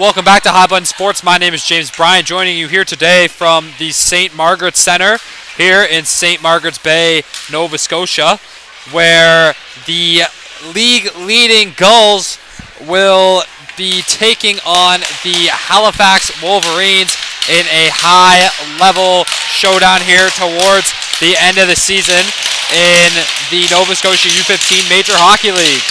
Welcome back to High Button Sports. My name is James Bryan, joining you here today from the St. Margaret's Centre here in St. Margaret's Bay, Nova Scotia, where the league-leading Gulls will be taking on the Halifax Wolverines in a high-level showdown here towards the end of the season in the Nova Scotia U15 Major Hockey League.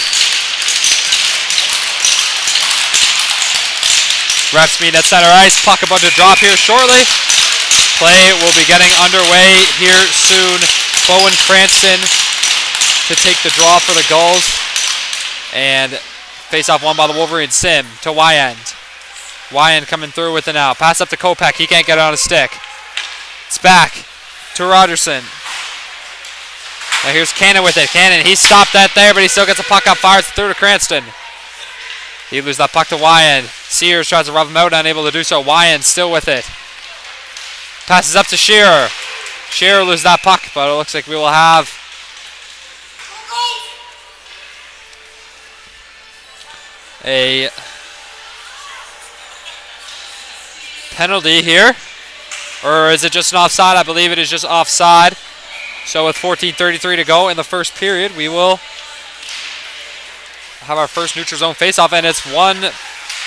Refs meet at center ice. Puck about to drop here shortly. Play will be getting underway here soon. Bowen Cranston to take the draw for the Gulls. And face-off won by the Wolverines. Sim to Wyand. Wyand coming through with it now. Pass up to Kopak. He can't get it on a stick. It's back to Rogerson. Now here's Cannon with it. Cannon, he stopped that there, but he still gets a puck up. Fires through to Cranston. He loses that puck to Wyand. Sears tries to rub him out, unable to do so. Wyand still with it. Passes up to Shearer. Shearer loses that puck, but it looks like we will have a penalty here. Or is it just an offside? I believe it is just offside. So with 14:33 to go in the first period, we will have our first neutral zone faceoff, and it's one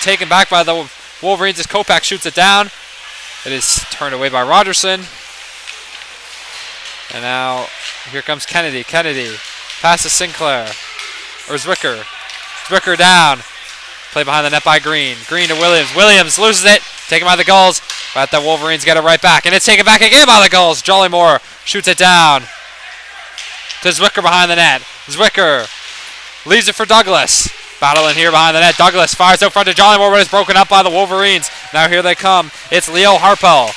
taken back by the Wolverines as Kopak shoots it down. It is turned away by Rogerson. And now here comes Kennedy. Kennedy passes Sinclair. Or Zwicker. Zwicker down. Play behind the net by Green. Green to Williams. Williams loses it. Taken by the Gulls. But the Wolverines get it right back. And it's taken back again by the Gulls. Jollymore shoots it down to Zwicker behind the net. Zwicker leaves it for Douglas. Battling here behind the net. Douglas fires out front to Jollymore, but it's broken up by the Wolverines. Now here they come. It's Leo Harpel.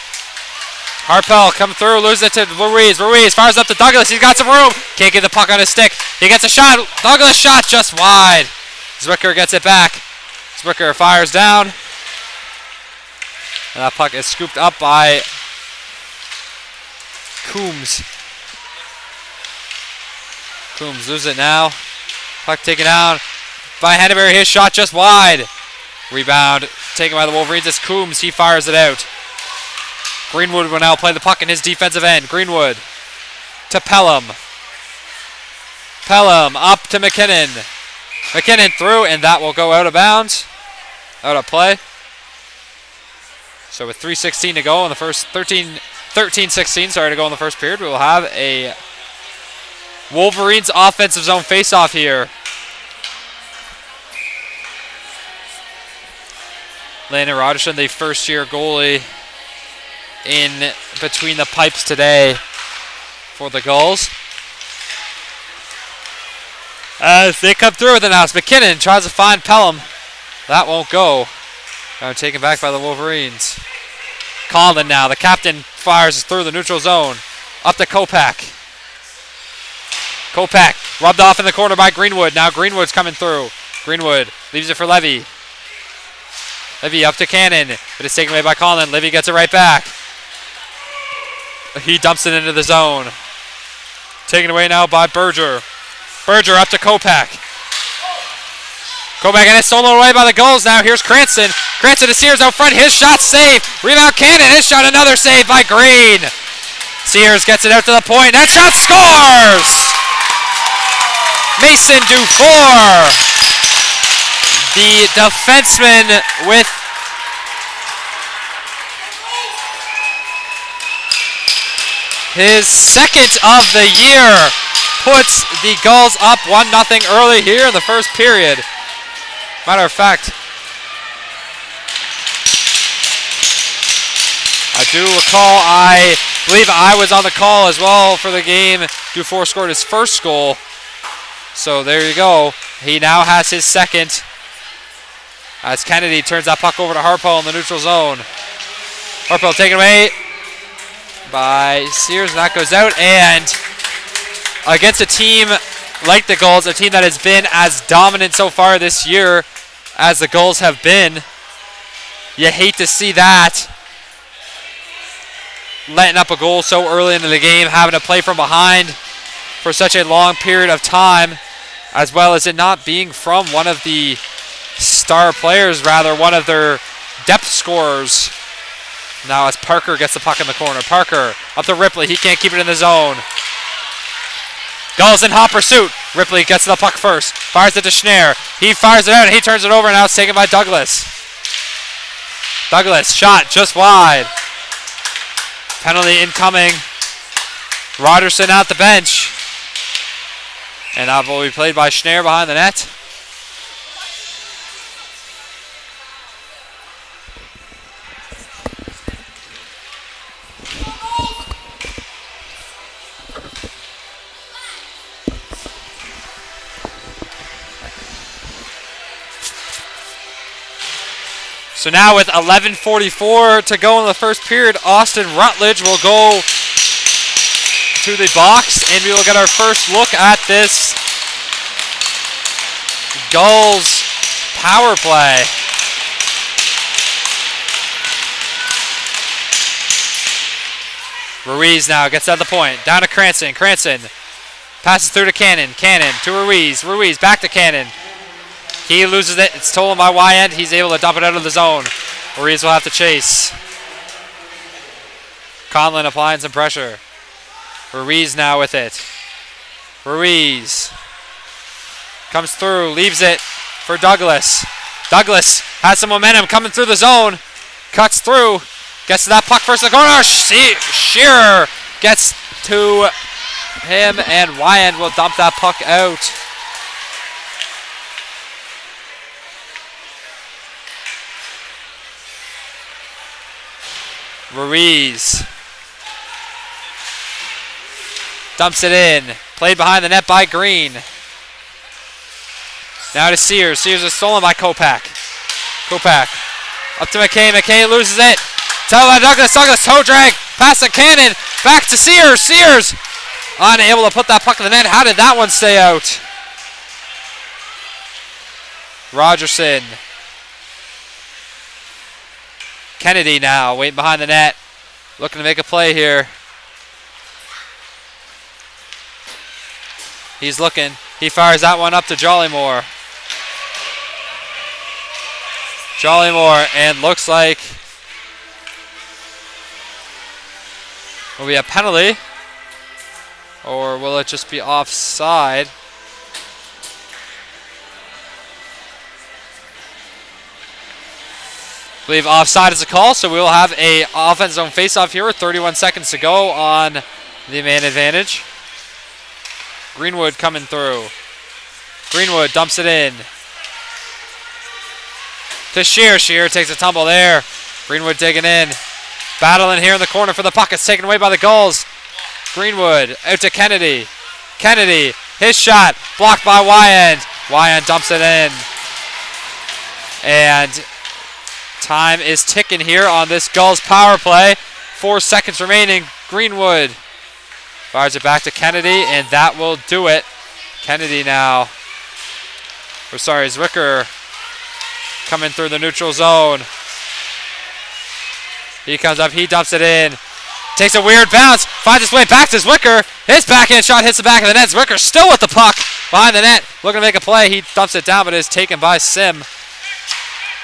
Harpel come through, loses it to Ruiz. Ruiz fires up to Douglas. He's got some room. Can't get the puck on his stick. He gets a shot. Douglas shot just wide. Zwicker gets it back. Zwicker fires down. And that puck is scooped up by Coombs. Coombs loses it now. Puck taken down by Henneberry. His shot just wide. Rebound taken by the Wolverines. It's Coombs. He fires it out. Greenwood will now play the puck in his defensive end. Greenwood to Pelham. Pelham up to McKinnon. McKinnon through, and that will go out of bounds. Out of play. So with 3:16 to go in the first 13-16, sorry, to go in the first period, we will have a Wolverines offensive zone faceoff here. Landon Rogerson, the first-year goalie in between the pipes today for the Gulls. As they come through with it now, McKinnon tries to find Pelham. That won't go. Now taken back by the Wolverines. Conlon now, the captain, fires through the neutral zone. Up to Kopak. Kopak rubbed off in the corner by Greenwood. Now Greenwood's coming through. Greenwood leaves it for Levy. Levy up to Cannon, but it's taken away by Conlon. Levy gets it right back. He dumps it into the zone. Taken away now by Berger. Berger up to Kopak. Kopak, and it's stolen away by the Gulls. Now here's Cranston. Cranston to Sears out front. His shot saved. Rebound Cannon. His shot another save by Green. Sears gets it out to the point. That shot scores! Mason Dufour, the defenseman, with his second of the year, puts the Gulls up 1-0 early here in the first period. Matter of fact, I do recall, I believe I was on the call as well for the game. Dufour scored his first goal. So there you go. He now has his second as Kennedy turns that puck over to Harpel in the neutral zone. Harpel taken away by Sears, and that goes out. And against a team like the Gulls, a team that has been as dominant so far this year as the Gulls have been, you hate to see that. Letting up a goal so early into the game, having to play from behind for such a long period of time, as well as it not being from one of the star players, rather one of their depth scorers. Now as Parker gets the puck in the corner. Parker up to Ripley. He can't keep it in the zone. Gulls in hot pursuit. Ripley gets to the puck first. Fires it to Schneier. He fires it out and he turns it over, and now it's taken by Douglas. Douglas shot just wide. Penalty incoming. Rogerson out the bench. And that will be played by Schneier behind the net. So now with 11:44 to go in the first period, Austin Rutledge will go to the box, and we will get our first look at this Gulls power play. Ruiz now gets out of the point. Down to Cranston. Cranston passes through to Cannon. Cannon to Ruiz. Ruiz back to Cannon. He loses it. It's stolen by Wyand. He's able to dump it out of the zone. Ruiz will have to chase. Conlon applying some pressure. Ruiz now with it. Ruiz comes through, leaves it for Douglas. Douglas has some momentum coming through the zone. Cuts through. Gets to that puck first in the corner. Shearer gets to him, and Wyand will dump that puck out. Ruiz dumps it in. Played behind the net by Green. Now to Sears. Sears is stolen by Kopak. Kopak up to McKay. McKay loses it. Tell by Douglas. Douglas toe drag. Pass to Cannon. Back to Sears. Sears unable to put that puck in the net. How did that one stay out? Rogerson. Kennedy now waiting behind the net. Looking to make a play here. He's looking. He fires that one up to Jollymore. Jollymore, and looks like will be a penalty, or will it just be offside? I believe offside is a call, so we will have a offense zone faceoff here with 31 seconds to go on the man advantage. Greenwood coming through. Greenwood dumps it in to Shear. Shear takes a tumble there. Greenwood digging in. Battling here in the corner for the puck. It's taken away by the Gulls. Greenwood out to Kennedy. Kennedy, his shot blocked by Wyand. Wyand dumps it in. And time is ticking here on this Gulls power play. 4 seconds remaining. Greenwood fires it back to Kennedy, and that will do it. Kennedy now. Zwicker coming through the neutral zone. He comes up, he dumps it in. Takes a weird bounce, finds his way back to Zwicker. His backhand shot hits the back of the net. Zwicker still with the puck behind the net, looking to make a play. He dumps it down, but it is taken by Sim.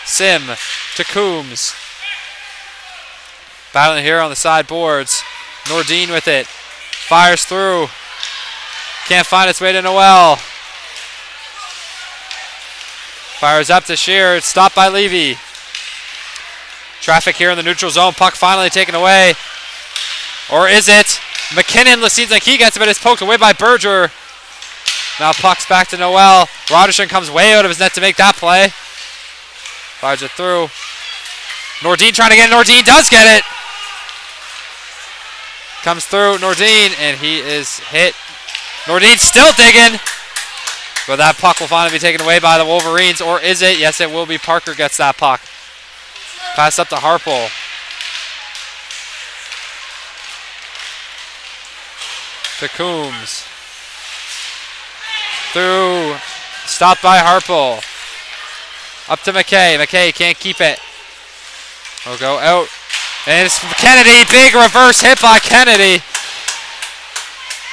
Sim to Coombs. Battling here on the side boards. Nordine with it. Fires through. Can't find its way to Noel. Fires up to Shear. It's stopped by Levy. Traffic here in the neutral zone. Puck finally taken away. Or is it? McKinnon seems like he gets it, but it's poked away by Berger. Now puck's back to Noel. Roderson comes way out of his net to make that play. Fires it through. Nordine trying to get it. Nordine does get it. Comes through Nordine, and he is hit. Nordine still digging. But that puck will finally be taken away by the Wolverines. Or is it? Yes, it will be. Parker gets that puck. Pass up to Harpel. To Coombs. Through. Stopped by Harpel. Up to McKay. McKay can't keep it. Will go out. And it's Kennedy. Big reverse hit by Kennedy.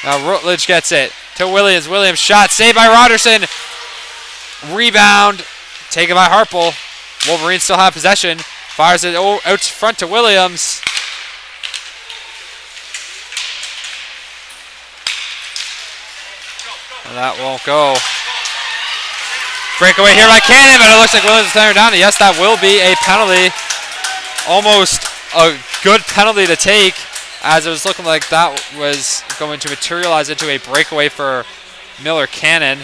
Now Rutledge gets it to Williams. Williams shot. Saved by Roderson. Rebound. Taken by Harpel. Wolverines still have possession. Fires it out front to Williams. And that won't go. Breakaway here by Cannon, but it looks like Williams is throwing down. Yes, that will be a penalty. Almost a good penalty to take, as it was looking like that was going to materialize into a breakaway for Miller Cannon.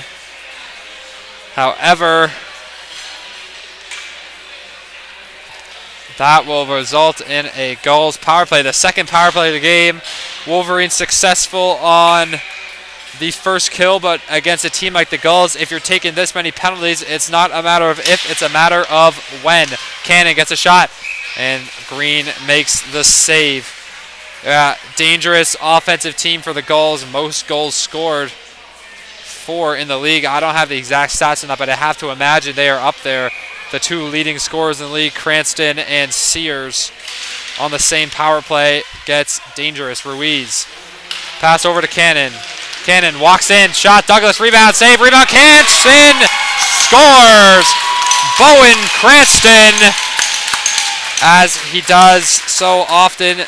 However, that will result in a Gulls power play. The second power play of the game. Wolverines successful on the first kill, but against a team like the Gulls, if you're taking this many penalties, it's not a matter of if, it's a matter of when. Cannon gets a shot, and Green makes the save. Dangerous offensive team for the Gulls. Most goals scored, 4 in the league. I don't have the exact stats on that, but I have to imagine they are up there. The 2 leading scorers in the league, Cranston and Sears, on the same power play. Gets dangerous. Ruiz. Pass over to Cannon. Cannon walks in, shot, Douglas, rebound, save, rebound, Cranston scores! Bowen Cranston, as he does so often,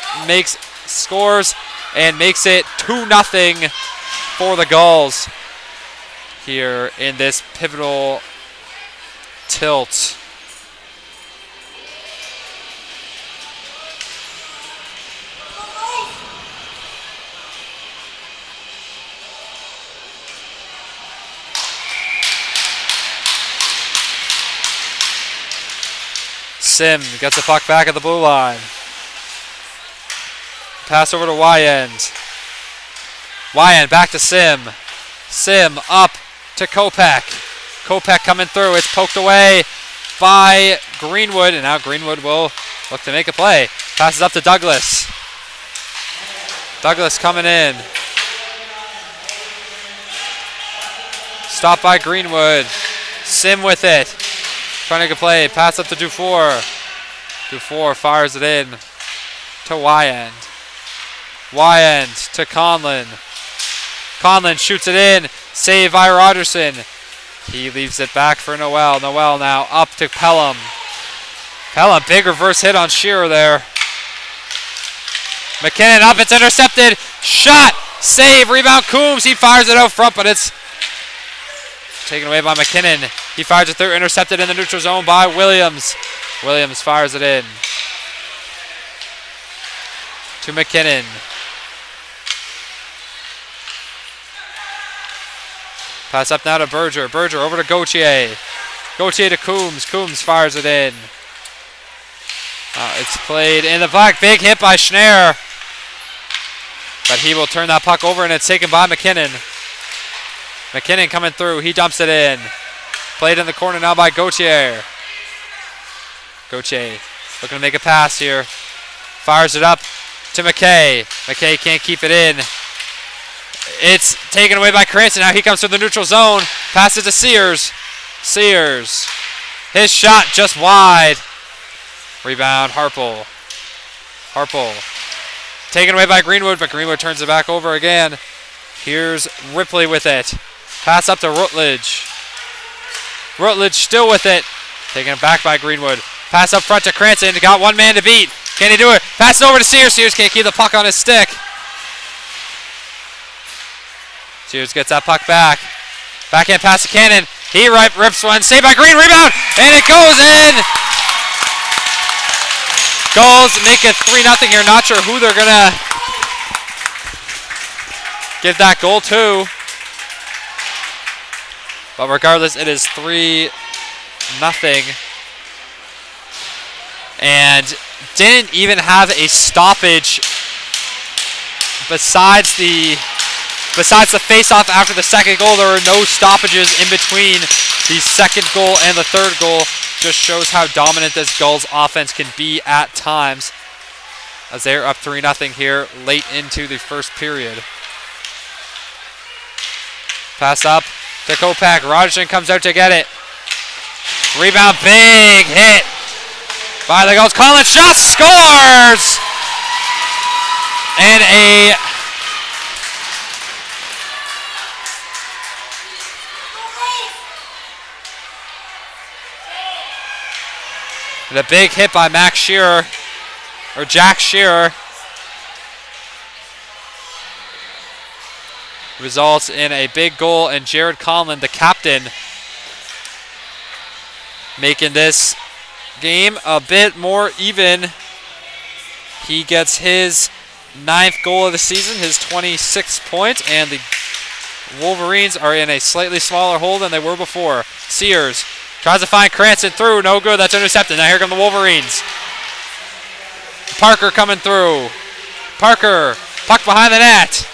scores and makes it 2-0 for the Gulls here in this pivotal tilt. Sim gets the puck back at the blue line. Pass over to Wyand. Wyand back to Sim. Sim up to Kopech. Kopech coming through. It's poked away by Greenwood, and now Greenwood will look to make a play. Passes up to Douglas. Douglas coming in. Stopped by Greenwood. Sim with it. Trying to make a play. Pass up to Dufour. Dufour fires it in to Wyand. Wyand to Conlon. Conlon shoots it in. Save by Rogerson. He leaves it back for Noel. Noel now up to Pelham. Pelham, big reverse hit on Shearer there. McKinnon up. It's intercepted. Shot. Save. Rebound Coombs. He fires it out front, but it's taken away by McKinnon. He fires it through, intercepted in the neutral zone by Williams. Williams fires it in to McKinnon. Pass up now to Berger. Berger over to Gauthier. Gauthier to Coombs. Coombs fires it in. It's played in the back. Big hit by Schneier. But he will turn that puck over, and it's taken by McKinnon. McKinnon coming through. He dumps it in. Played in the corner now by Gauthier. Gauthier looking to make a pass here. Fires it up to McKay. McKay can't keep it in. It's taken away by Cranston. Now he comes through the neutral zone. Passes to Sears. Sears. His shot just wide. Rebound, Harple. Harple. Taken away by Greenwood, but Greenwood turns it back over again. Here's Ripley with it. Pass up to Rutledge. Rutledge still with it. Taken back by Greenwood. Pass up front to Cranston. Got one man to beat. Can he do it? Pass it over to Sears. Sears can't keep the puck on his stick. Sears gets that puck back. Backhand pass to Cannon. He rips one. Saved by Green. Rebound. And it goes in. Gulls make it 3-0 here. Not sure who they're going to give that goal to. But regardless, it is 3-0. And didn't even have a stoppage besides the face-off after the second goal. There were no stoppages in between the second goal and the third goal. Just shows how dominant this Gulls offense can be at times, as they're up 3-0 here late into the first period. Pass up to Kopech. Rogerson comes out to get it. Rebound, big hit by the Gulls. Collins shot, scores! And a And a big hit by Max Shearer, or Jack Shearer, results in a big goal, and Jared Conlon, the captain, making this game a bit more even. He gets his 9th goal of the season, his 26th point, and the Wolverines are in a slightly smaller hole than they were before. Sears tries to find Cranston through, no good, that's intercepted. Now here come the Wolverines. Parker coming through. Parker, puck behind the net.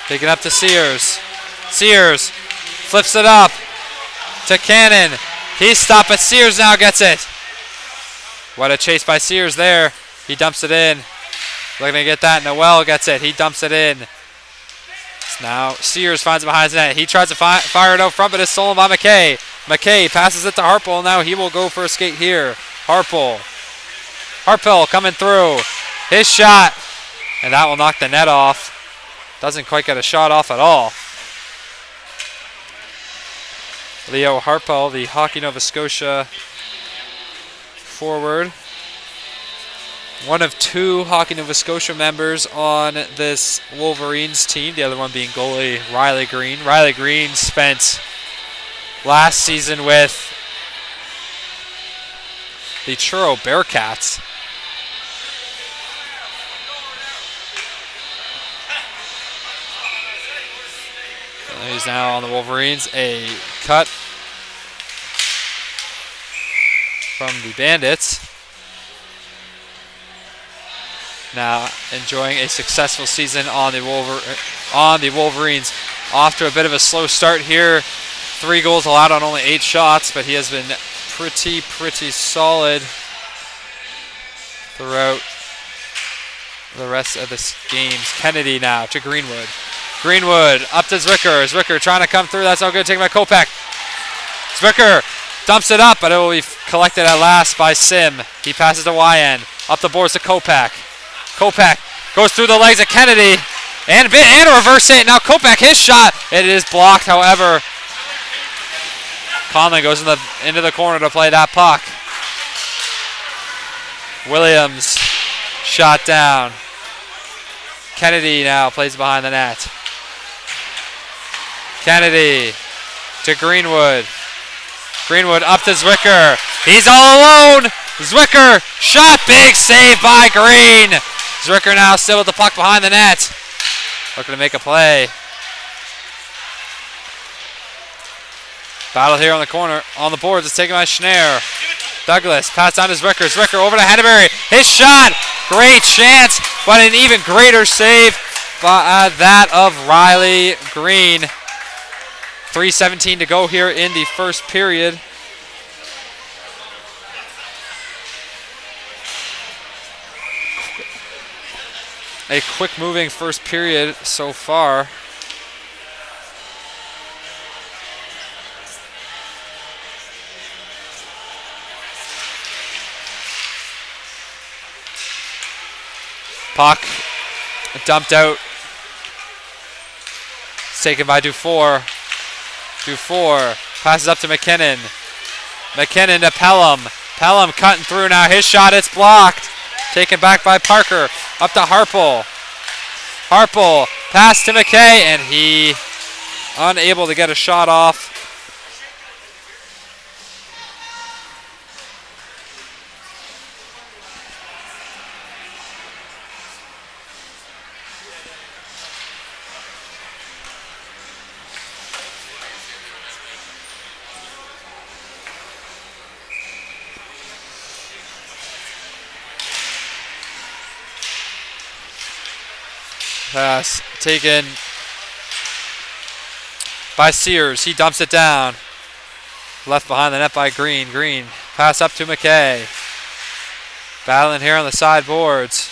Taking up to Sears. Sears flips it up to Cannon. He's stopped, but Sears now gets it. What a chase by Sears there. He dumps it in. Looking to get that. Noel gets it. He dumps it in. Now Sears finds it behind the net. He tries to fire it out front, but it's stolen by McKay. McKay passes it to Harpel. Now he will go for a skate here. Harpel coming through. His shot. And that will knock the net off. Doesn't quite get a shot off at all. Leo Harpel, the Hockey Nova Scotia forward. One of 2 Hockey Nova Scotia members on this Wolverines team, the other one being goalie Riley Green. Riley Green spent last season with the Truro Bearcats. He's now on the Wolverines. A cut from the Bandits. Now enjoying a successful season on the Wolverines. Off to a bit of a slow start here. 3 goals allowed on only 8 shots, but he has been pretty solid throughout the rest of the games. Kennedy now to Greenwood. Greenwood up to Zwicker. Zwicker trying to come through. That's no good. Taken by Kopech. Zwicker dumps it up, but it will be collected at last by Sim. He passes to YN. Up the boards to Kopech. Kopech goes through the legs of Kennedy. And a reverse hit. Now Kopech, his shot. It is blocked, however. Conlon goes into the corner to play that puck. Williams shot down. Kennedy now plays behind the net. Kennedy to Greenwood. Greenwood up to Zwicker. He's all alone. Zwicker shot. Big save by Green. Zwicker now still with the puck behind the net. Looking to make a play. Battle here on the corner. On the boards. It's taken by Schneier. Douglas pass down to Zwicker. Zwicker over to Henneberry. His shot. Great chance, but an even greater save by that of Riley Green. 3:17 to go here in the first period. A quick moving first period so far. Puck dumped out. It's taken by Dufour. Dufour passes up to McKinnon. McKinnon to Pelham. Pelham cutting through now. His shot, it's blocked. Taken back by Parker. Up to Harpel. Harpel pass to McKay, and he unable to get a shot off. Pass taken by Sears. He dumps it down. Left behind the net by Green. Green pass up to McKay. Battling here on the sideboards.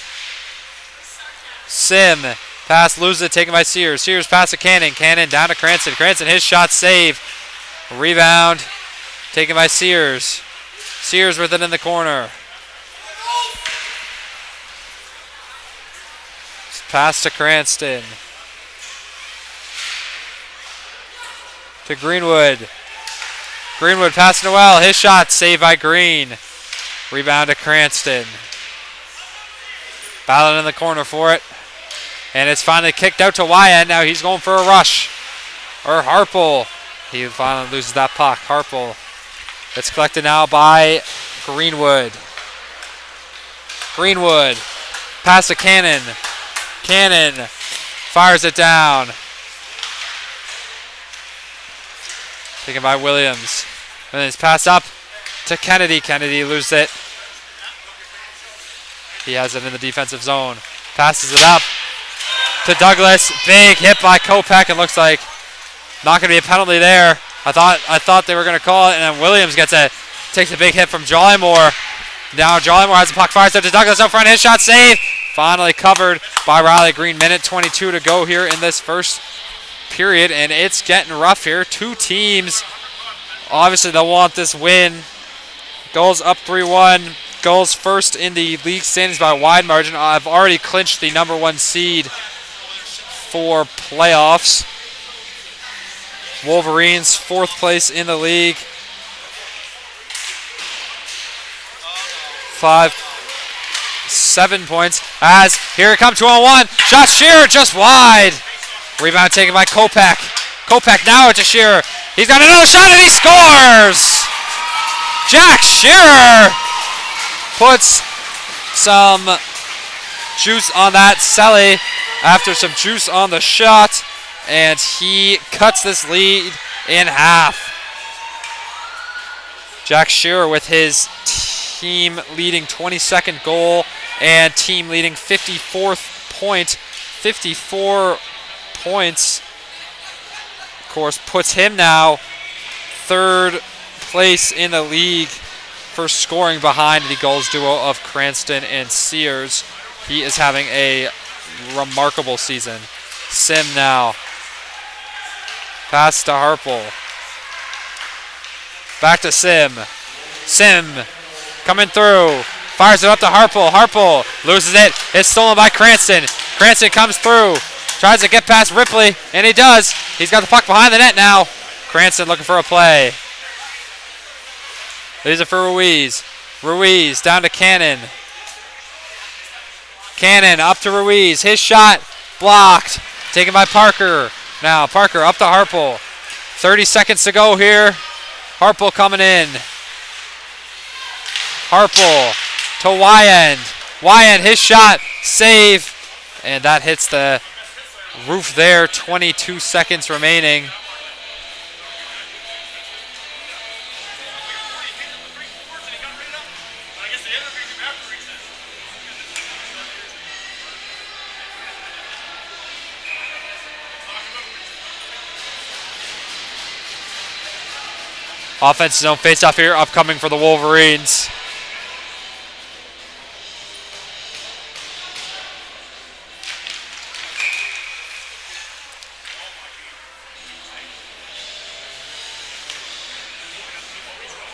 Sim pass loses it, taken by Sears. Sears pass to Cannon. Cannon down to Cranston. Cranston, his shot save. Rebound taken by Sears. Sears with it in the corner. Pass to Cranston. To Greenwood. Greenwood passing to well. His shot saved by Green. Rebound to Cranston. Battling in the corner for it. And it's finally kicked out to Wyatt. Now he's going for a rush. Or Harple. He finally loses that puck. Harple. It's collected now by Greenwood. Greenwood. Pass to Cannon. Cannon fires it down. Taken by Williams. And then it's passed up to Kennedy. Kennedy loses it. He has it in the defensive zone. Passes it up to Douglas. Big hit by Kopech. It looks like not going to be a penalty there. I thought they were going to call it, and then Williams takes a big hit from Jollymore. Now Jollymore has the puck, fires it to Douglas up front. His shot saved. Finally covered by Riley Green. Minute 22 to go here in this first period, and it's getting rough here. Two teams, obviously they'll want this win. Gulls up 3-1. Gulls first in the league standings by a wide margin. I've already clinched the number 1 seed for playoffs. Wolverines 4th place in the league. 7 points. As here it comes 2-on-1. Shot Shearer just wide. Rebound taken by Kopech. Kopech now to Shearer. He's got another shot and he scores! Jack Shearer puts some juice on that celly after some juice on the shot, and he cuts this lead in half. Jack Shearer with his team leading 22nd goal and team leading 54th point. 54 points, of course, puts him now 3rd place in the league for scoring behind the Gulls duo of Cranston and Sears. He is having a remarkable season. Sim now. Pass to Harple. Back to Sim. Sim coming through. Fires it up to Harple. Harple loses it. It's stolen by Cranston. Cranston comes through. Tries to get past Ripley, and he does. He's got the puck behind the net now. Cranston looking for a play. These are for Ruiz. Ruiz down to Cannon. Cannon up to Ruiz. His shot blocked. Taken by Parker. Now Parker up to Harple. 30 seconds to go here. Harple coming in. Harple to Wyand. Wyand, his shot, save. And that hits the roof there. 22 seconds remaining. Offensive zone face-off here, upcoming for the Wolverines.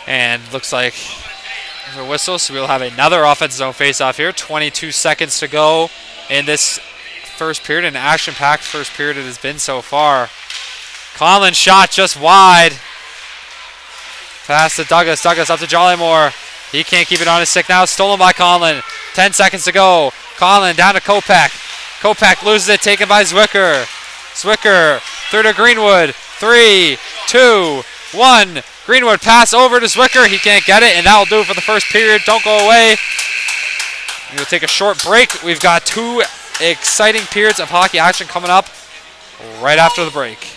And looks like there's a whistle, so we'll have another offensive zone face-off here. 22 seconds to go in this first period, an action-packed first period it has been so far. Conlon's shot just wide. Pass to Douglas. Douglas up to Jollymore. He can't keep it on his stick now. Stolen by Conlon. 10 seconds to go. Conlon down to Kopech. Kopech loses it. Taken by Zwicker. Zwicker through to Greenwood. 3, 2, 1. Greenwood pass over to Zwicker. He can't get it, and that will do it for the first period. Don't go away. We'll take a short break. We've got 2 exciting periods of hockey action coming up right after the break.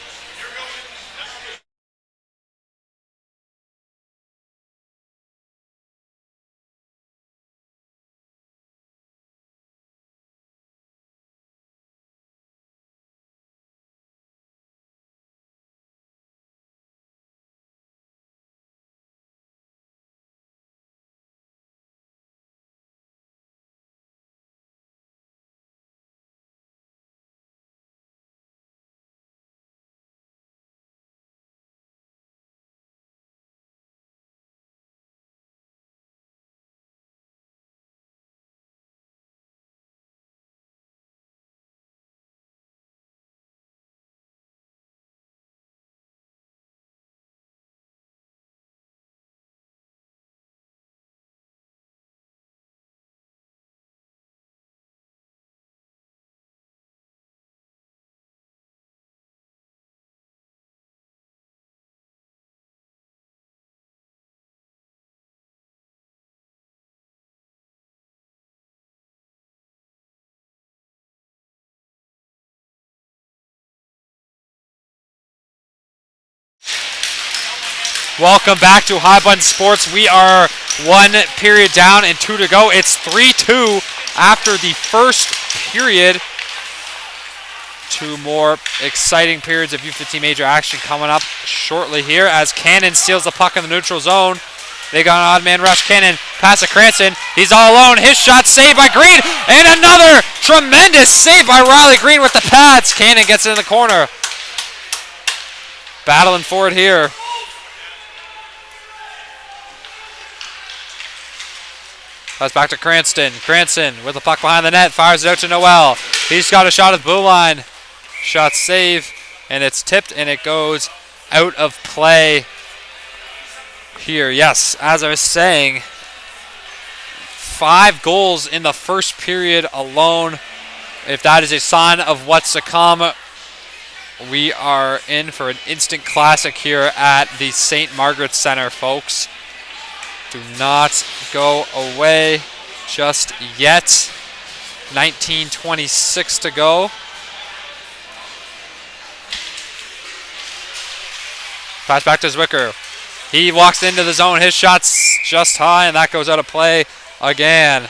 Welcome back to High Button Sports. We are 1 period down and 2 to go. It's 3-2 after the first period. 2 more exciting periods of U15 major action coming up shortly here as Cannon steals the puck in the neutral zone. They got an odd man rush. Cannon pass to Cranston. He's all alone. His shot saved by Green. And another tremendous save by Riley Green with the pads. Cannon gets it in the corner. Battling for it here. Pass back to Cranston. Cranston with the puck behind the net. Fires it out to Noel. He's got a shot at the blue line. Shot save. And it's tipped and it goes out of play here. Yes, as I was saying, 5 goals in the first period alone. If that is a sign of what's to come, we are in for an instant classic here at the St. Margaret's Center, folks. Do not go away just yet. 19:26 to go. Pass back to Zwicker. He walks into the zone. His shot's just high, and that goes out of play again.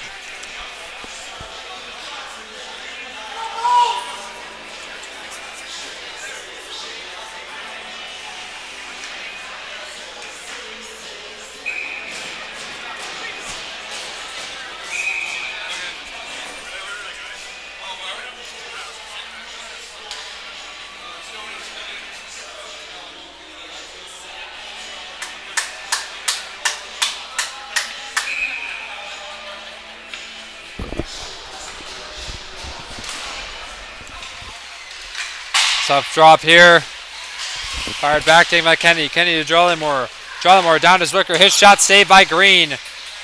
Tough drop here. Fired back, taken by Kennedy. Kennedy to Jollymore. Jollymore down to Zwicker. His shot saved by Green.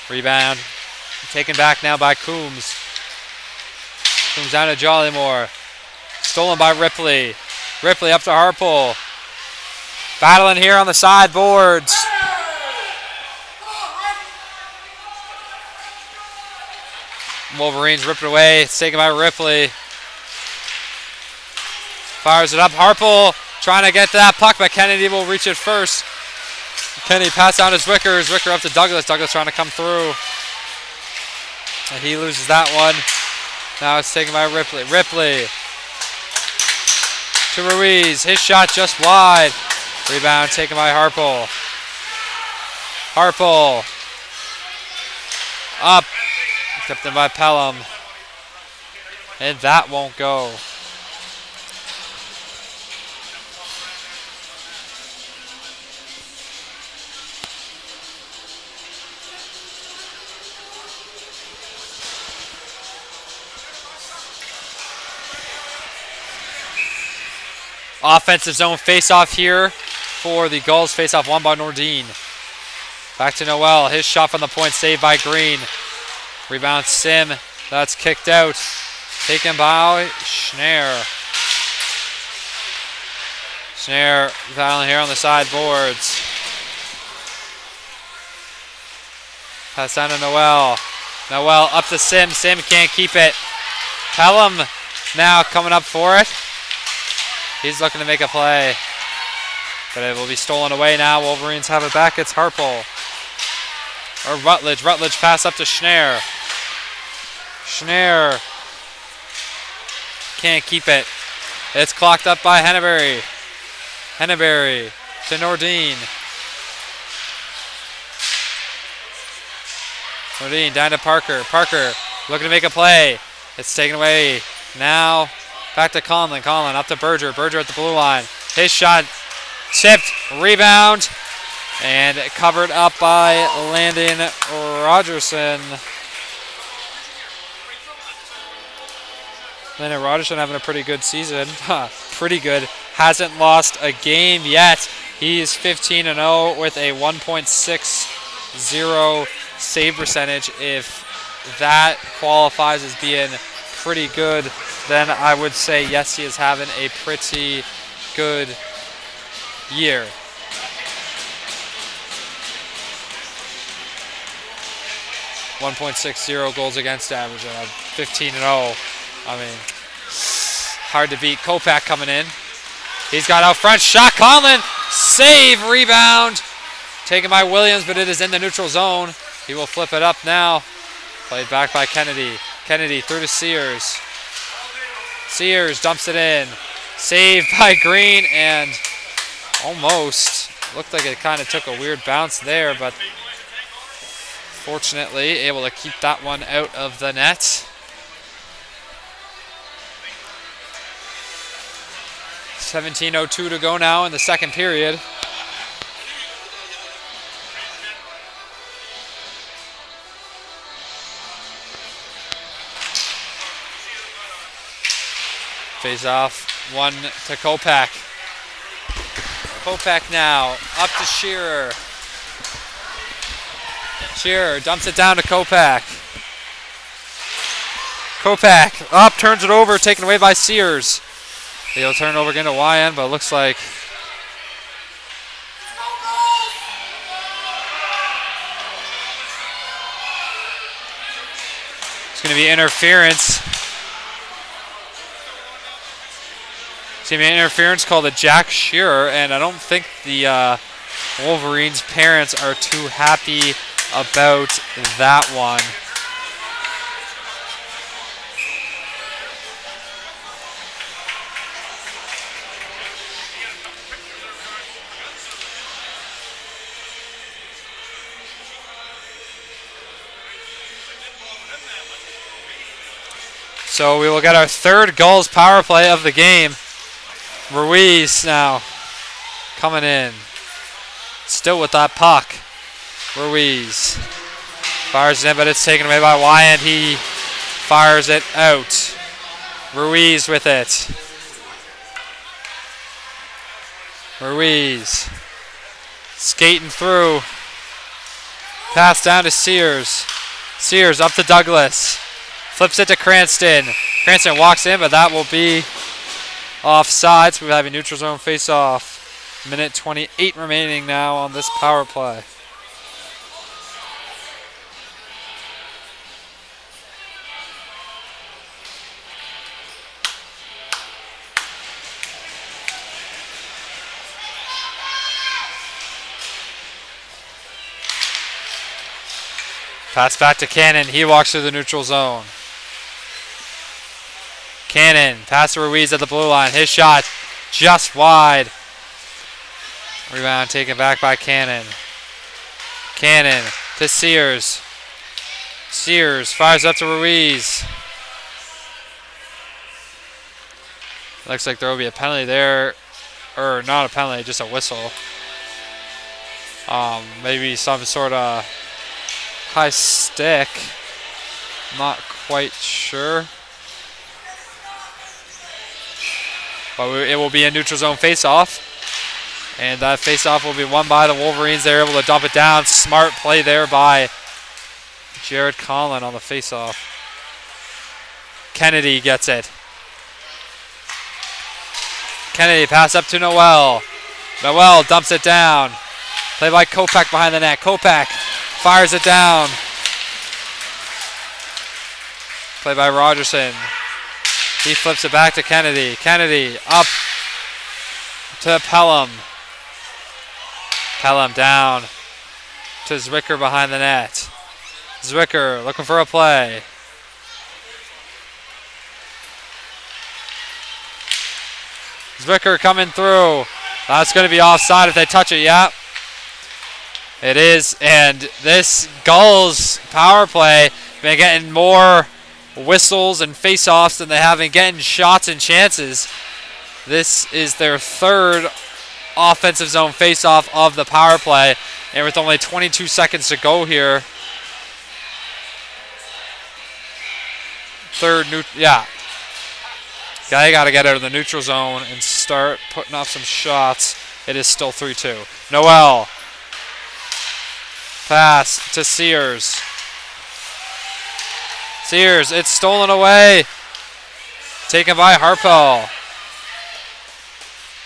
Rebound. Taken back now by Coombs. Coombs down to Jollymore. Stolen by Ripley. Ripley up to Harpole. Battling here on the sideboards. Wolverines ripped it away. It's taken by Ripley. Fires it up. Harpole trying to get to that puck, but Kennedy will reach it first. Kennedy pass down to Zwicker. Zwicker up to Douglas. Douglas trying to come through. And he loses that one. Now it's taken by Ripley. Ripley to Ruiz. His shot just wide. Rebound taken by Harpole. Harpole up. Kept in by Pelham. And that won't go. Offensive zone face-off here for the Gulls. Face-off won by Nordine. Back to Noel. His shot from the point saved by Green. Rebound Sim. That's kicked out. Taken by Schneier. Schneier battling here on the sideboards. Pass down to Noel. Noel up to Sim. Sim can't keep it. Pelham now coming up for it. He's looking to make a play, but it will be stolen away now. Wolverines have it back. It's Harpole. Or Rutledge. Rutledge pass up to Schneier. Schneier can't keep it. It's clocked up by Henneberry. Henneberry to Nordine. Nordine down to Parker. Parker looking to make a play. It's taken away now. Back to Conlon. Conlon up to Berger. Berger at the blue line. His shot tipped. Rebound. And covered up by Landon Rogerson. Landon Rogerson having a pretty good season. Pretty good. Hasn't lost a game yet. He's 15-0 with a 1.60 save percentage. If that qualifies as being pretty good, then I would say yes, he is having a pretty good year. .60 goals against average. 15-0. I mean, hard to beat. Kopak coming in. He's got out front. Shot. Conlon. Save. Rebound. Taken by Williams, but it is in the neutral zone. He will flip it up now. Played back by Kennedy. Kennedy through to Sears. Sears dumps it in. Saved by Green, and almost looked like it kind of took a weird bounce there, but fortunately able to keep that one out of the net. 17:02 to go now in the second period. Face off, one to Kopak. Kopak now, up to Shearer. Shearer dumps it down to Kopak. Kopak up, turns it over, taken away by Sears. He'll turn it over again to YN, but it looks like it's going to be interference. It's going to be an interference called a Jack Shearer, and I don't think the Wolverines' parents are too happy about that one. So we will get our third Gulls power play of the game. Ruiz now coming in. Still with that puck. Ruiz fires it in, but it's taken away by Wyatt. He fires it out. Ruiz with it. Ruiz skating through. Pass down to Sears. Sears up to Douglas. Flips it to Cranston. Cranston walks in, but that will be offside. So we have a neutral zone face-off. Minute 28 remaining now on this power play. Pass back to Cannon. He walks through the neutral zone. Cannon, pass to Ruiz at the blue line. His shot just wide. Rebound taken back by Cannon. Cannon to Sears. Sears fires up to Ruiz. Looks like there will be a penalty there. Or not a penalty, just a whistle. Maybe some sort of high stick. Not quite sure. But it will be a neutral zone face-off. And that face-off will be won by the Wolverines. They're able to dump it down. Smart play there by Jared Conlon on the face-off. Kennedy gets it. Kennedy pass up to Noel. Noel dumps it down. Play by Kopak behind the net. Kopak fires it down. Play by Rogerson. He flips it back to Kennedy. Kennedy up to Pelham. Pelham down to Zwicker behind the net. Zwicker looking for a play. Zwicker coming through. That's going to be offside if they touch it. Yeah, it is. And this Gulls power play been getting more whistles and face-offs than they have been getting shots and chances. This is their third offensive zone face-off of the power play, and with only 22 seconds to go here, guy got to get out of the neutral zone and start putting off some shots. It is still 3-2. Noel pass to Sears. Sears, it's stolen away. Taken by Harpel.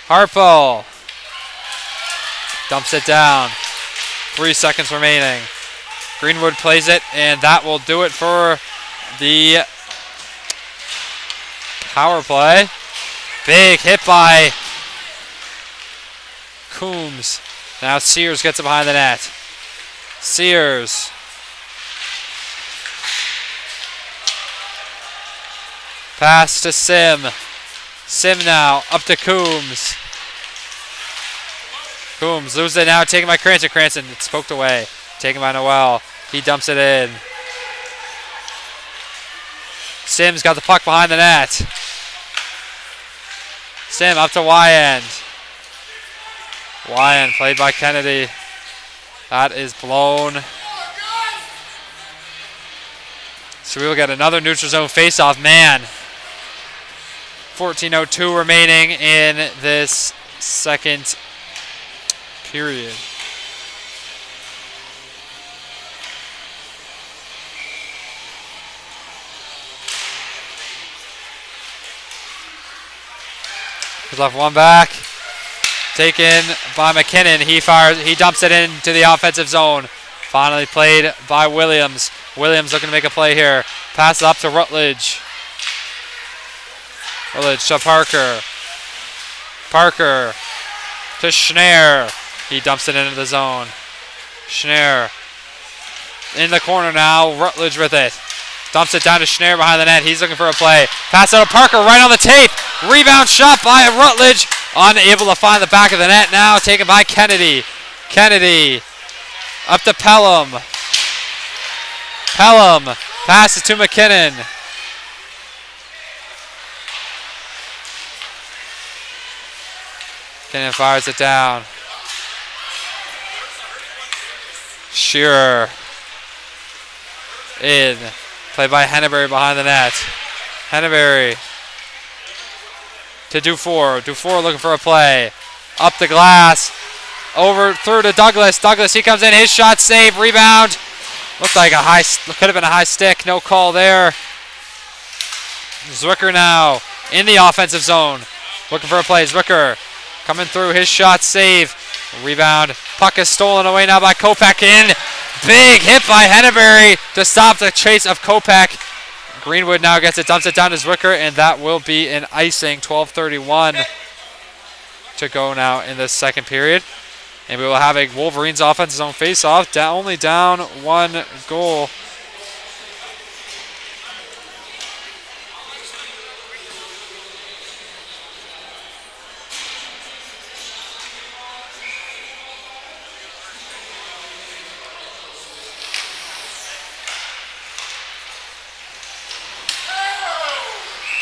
Harpel dumps it down. 3 seconds remaining. Greenwood plays it, and that will do it for the power play. Big hit by Coombs. Now Sears gets it behind the net. Sears. Pass to Sim. Sim now up to Coombs. Coombs loses it now, taken by Cranston. Cranston, it's poked away. Taken by Noel. He dumps it in. Sim's got the puck behind the net. Sim up to Wyand. Wyand played by Kennedy. That is blown. So we will get another neutral zone faceoff. Man, 14:02 remaining in this second period. He's left one back. Taken by McKinnon. He dumps it into the offensive zone. Finally played by Williams. Williams looking to make a play here. Pass up to Rutledge. Rutledge to Parker. Parker to Schneier. He dumps it into the zone. Schneier in the corner now. Rutledge with it. Dumps it down to Schneier behind the net. He's looking for a play. Pass out to Parker right on the tape. Rebound shot by Rutledge. Unable to find the back of the net now. Taken by Kennedy. Kennedy up to Pelham. Pelham passes to McKinnon. McKinnon fires it down. Shearer in. Played by Henneberry behind the net. Henneberry to Dufour. Dufour looking for a play. Up the glass. Over through to Douglas. Douglas, he comes in. His shot save. Rebound. Looked like could have been a high stick. No call there. Zwicker now in the offensive zone. Looking for a play. Zwicker coming through. His shot save. Rebound. Puck is stolen away now by Kopech in. Big hit by Henneberry to stop the chase of Kopech. Greenwood now gets it, dumps it down to Zwicker, and that will be an icing. 12:31 to go now in this second period. And we will have a Wolverines offensive zone face-off, only down 1 goal.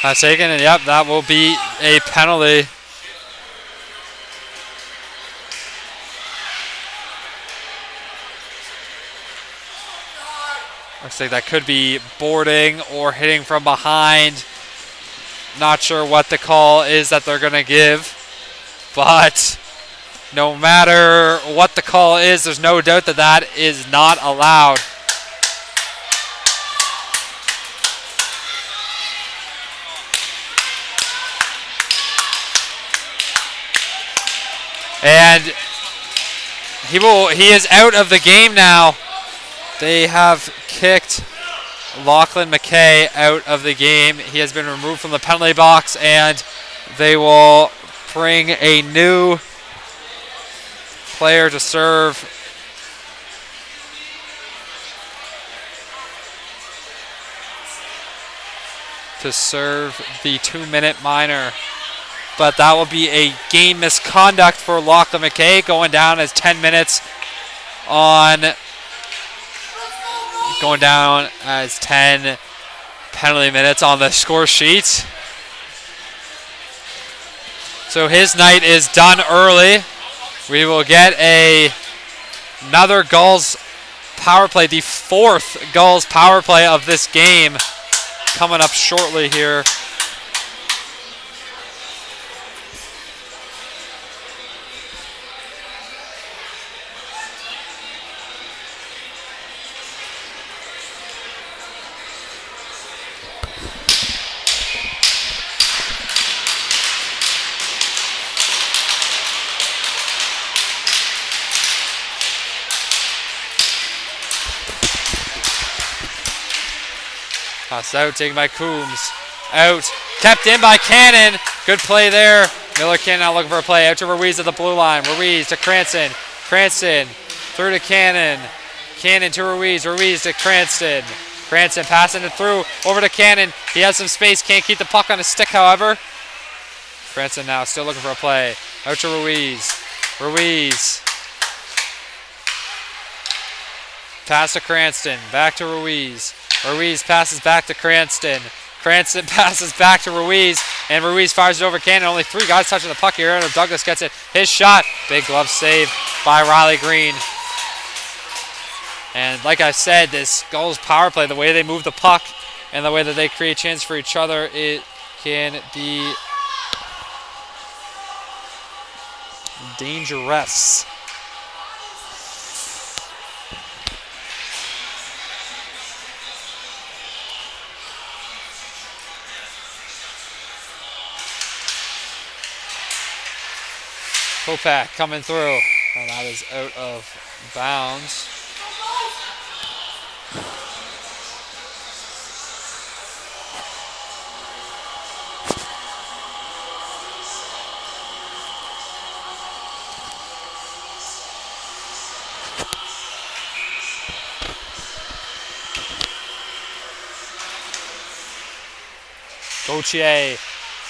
That's taken, and yep, that will be a penalty. Looks like that could be boarding or hitting from behind. Not sure what the call is that they're going to give, but no matter what the call is, there's no doubt that that is not allowed. And he is out of the game now. They have kicked Lachlan McKay out of the game. He has been removed from the penalty box, and they will bring a new player to serve. To serve the 2-minute minor. But that will be a game misconduct for Lachlan McKay, going down as 10 minutes on, going down as 10 penalty minutes on the score sheet. So his night is done early. We will get another Gulls power play, the 4th Gulls power play of this game, coming up shortly here. Pass out, taken by Coombs. Out, kept in by Cannon. Good play there Miller Cannon now looking for a play. Out to Ruiz at the blue line. Ruiz to Cranston. Cranston through to Cannon. Cannon to Ruiz. Ruiz to Cranston. Cranston passing it through over to Cannon. He has some space. Can't keep the puck on his stick, however. Cranston now still looking for a play. Out to Ruiz. Ruiz. Pass to Cranston. Back to Ruiz. Ruiz passes back to Cranston. Cranston passes back to Ruiz, and Ruiz fires it over Cannon. Only 3 guys touching the puck here, and Douglas gets it. His shot. Big glove save by Riley Green. And like I said, this Gulls power play, the way they move the puck and the way that they create chance for each other, it can be dangerous. Kopak coming through, and that is out of bounds. Gauthier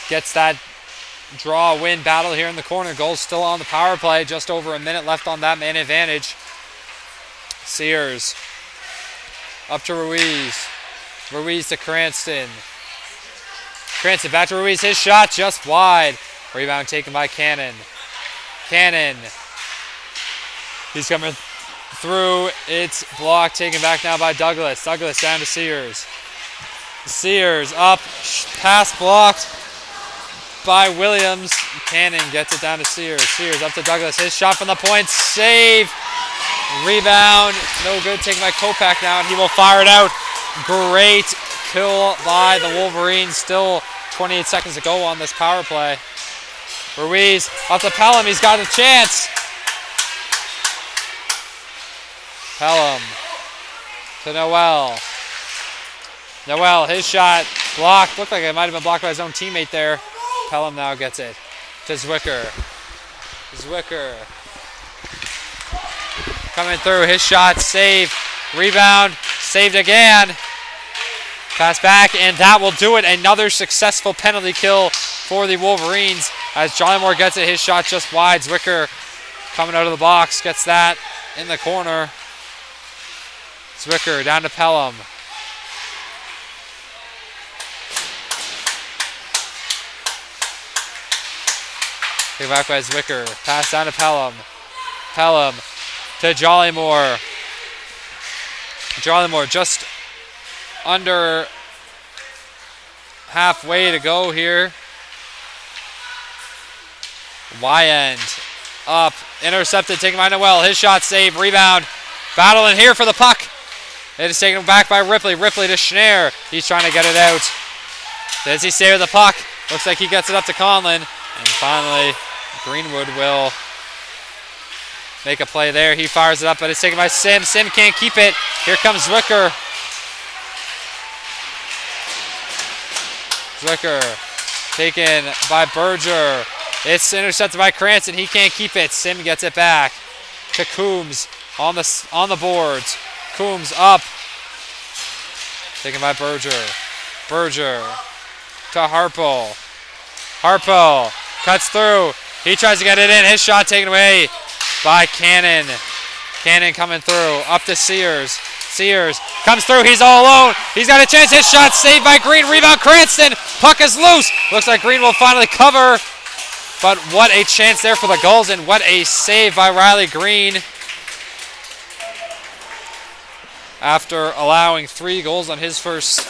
gets that draw win battle here in the corner. Gulls still on the power play. Just over a minute left on that man advantage. Sears up to Ruiz. Ruiz to Cranston. Cranston back to Ruiz. His shot just wide. Rebound taken by Cannon. Cannon. He's coming through. It's blocked. Taken back now by Douglas. Douglas down to Sears. Sears up. Pass blocked by Williams. Cannon gets it down to Sears. Sears up to Douglas. His shot from the point. Save. Rebound. No good. Taken by Kopak now, and he will fire it out. Great kill by the Wolverines. Still 28 seconds to go on this power play. Ruiz up to Pelham. He's got a chance. Pelham to Noel. Noel, his shot blocked. Looked like it might have been blocked by his own teammate there. Pelham now gets it to Zwicker. Zwicker coming through. His shot saved. Rebound saved again. Pass back, and that will do it. Another successful penalty kill for the Wolverines as Johnny Moore gets it. His shot just wide. Zwicker coming out of the box gets that in the corner. Zwicker down to Pelham. Take back by Zwicker. Pass down to Pelham. Pelham to Jollymore. Jollymore just under halfway to go here. Y-end up. Intercepted. Taken by Noel. His shot saved. Rebound. Battling here for the puck. It is taken back by Ripley. Ripley to Schneier. He's trying to get it out. Does he stay with the puck? Looks like he gets it up to Conlon. And finally, Greenwood will make a play there. He fires it up, but it's taken by Sim. Sim can't keep it. Here comes Zwicker. Zwicker taken by Berger. It's intercepted by Cranston. He can't keep it. Sim gets it back to Coombs on the boards. Coombs up. Taken by Berger. Berger to Harpo. Harpo cuts through. He tries to get it in. His shot taken away by Cannon. Cannon coming through. Up to Sears. Sears comes through. He's all alone. He's got a chance. His shot saved by Green. Rebound Cranston. Puck is loose. Looks like Green will finally cover. But what a chance there for the Gulls, and what a save by Riley Green. After allowing 3 goals on his first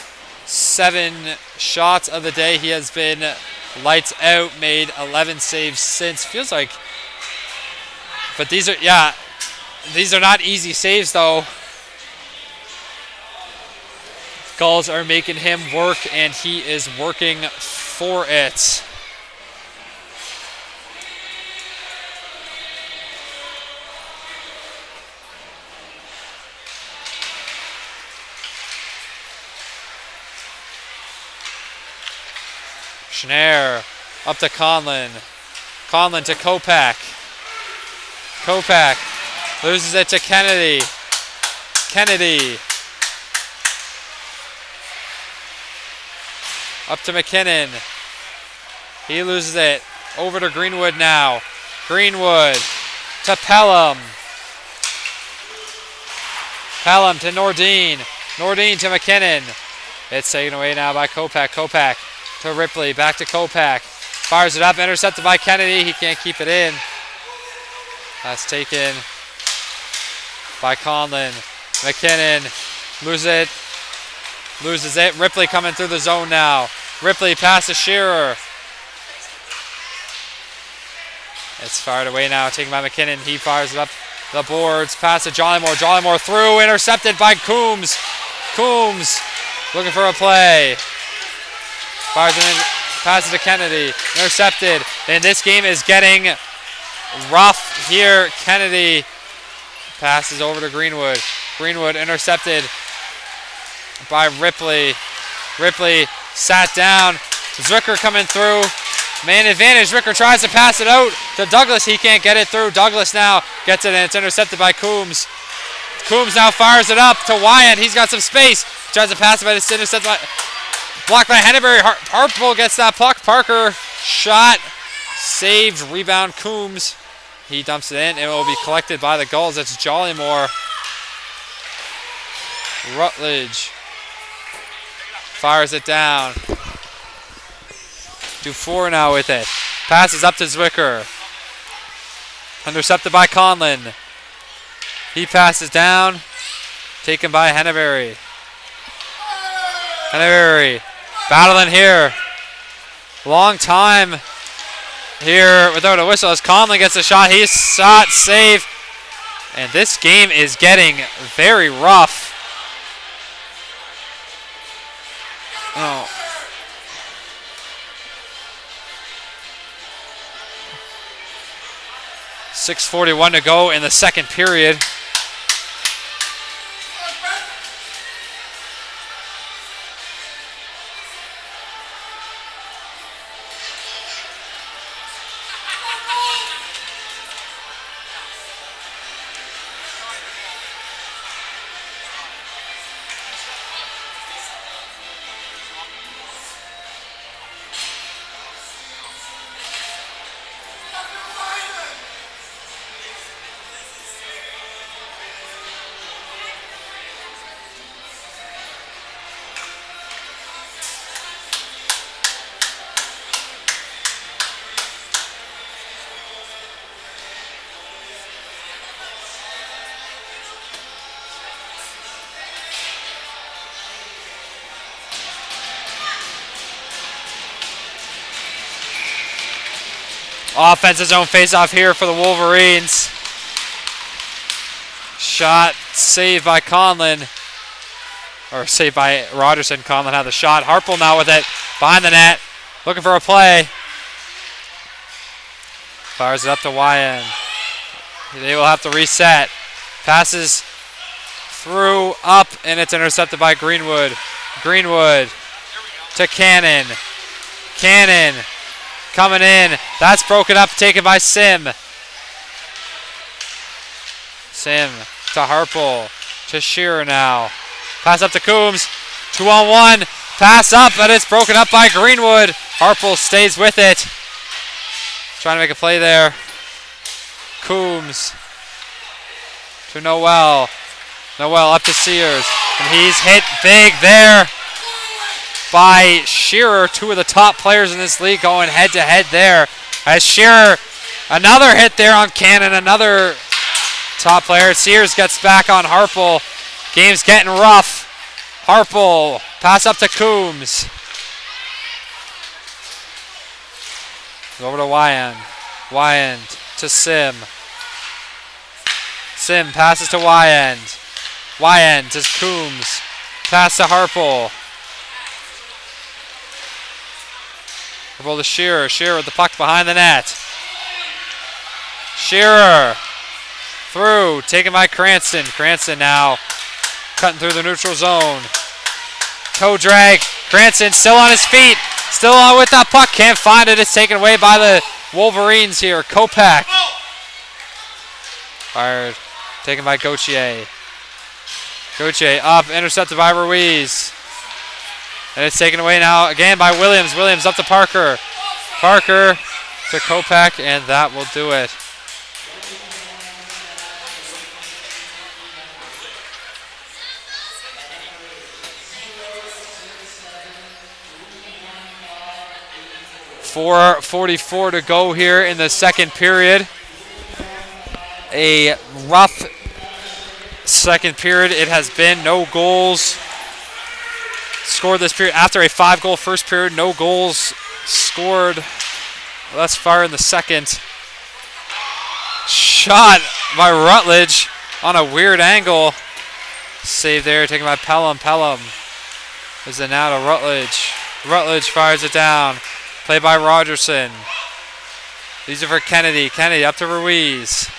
7 shots of the day, he has been lights out, made 11 saves since. Feels like, but these are not easy saves though. Gulls are making him work, and he is working for it. Schneier up to Conlon. Conlon to Kopak. Kopak loses it to Kennedy. Kennedy. Up to McKinnon. He loses it. Over to Greenwood now. Greenwood to Pelham. Pelham to Nordine. Nordine to McKinnon. It's taken away now by Kopak. Kopak to Ripley. Back to Kopak. Fires it up. Intercepted by Kennedy. He can't keep it in. That's taken by Conlon. McKinnon loses it. Ripley coming through the zone now. Ripley pass to Shearer. It's fired away now, taken by McKinnon. He fires it up the boards. Pass to Jollymore. Jollymore through. Intercepted by Coombs. Coombs looking for a play. Fires it in. Passes to Kennedy. Intercepted. And this game is getting rough here. Kennedy passes over to Greenwood. Greenwood intercepted by Ripley. Ripley sat down. Zwicker coming through. Man advantage. Zwicker tries to pass it out to Douglas. He can't get it through. Douglas now gets it, and it's intercepted by Coombs. Coombs now fires it up to Wyatt. He's got some space. Tries to pass it, but it's intercepted by... Blocked by Henneberry. Harpole gets that puck. Parker shot. Saved. Rebound Coombs. He dumps it in. It will be collected by the Gulls. It's Jollymore. Rutledge fires it down. Dufour now with it. Passes up to Zwicker. Intercepted by Conlon. He passes down. Taken by Henneberry. Henneberry battling here. Long time here without a whistle as Conlon gets a shot. He's shot, save. And this game is getting very rough. Oh. .641 to go in the second period. Offensive zone face-off here for the Wolverines. Shot saved by Conlon. Or saved by Rogerson. Conlon had the shot. Harpole now with it. Behind the net. Looking for a play. Fires it up to YN. They will have to reset. Passes through, up, and it's intercepted by Greenwood. Greenwood to Cannon. Cannon coming in. That's broken up, taken by Sim. Sim to Harpole. To Shearer now. Pass up to Coombs. 2-on-1. Pass up, but it's broken up by Greenwood. Harpole stays with it. Trying to make a play there. Coombs to Noel. Noel up to Sears. And he's hit big there by Shearer. Two of the top players in this league going head-to-head there. As Shearer, another hit there on Cannon. Another top player. Sears gets back on Harpole. Game's getting rough. Harpole, pass up to Coombs. Over to Wyand. Wyand to Sim. Sim passes to Wyand. Wyand to Coombs. Pass to Harpole. Harpole to Shearer. Shearer with the puck behind the net. Shearer through, taken by Cranston. Cranston now cutting through the neutral zone. Toe drag. Cranston still on his feet. Still on with that puck. Can't find it. It's taken away by the Wolverines here. Kopak. Fired. Taken by Gauthier. Gauthier up. Intercepted by Ruiz. And it's taken away now again by Williams. Williams up to Parker. Parker to Kopak, and that will do it. .444 to go here in the second period. A rough second period it has been. No goals scored this period. After a 5-goal first period, no goals scored thus far in the second. Shot by Rutledge on a weird angle. Save there, taken by Pelham. Pelham is it now to Rutledge. Rutledge fires it down. Play by Rogerson. These are for Kennedy. Kennedy up to Ruiz.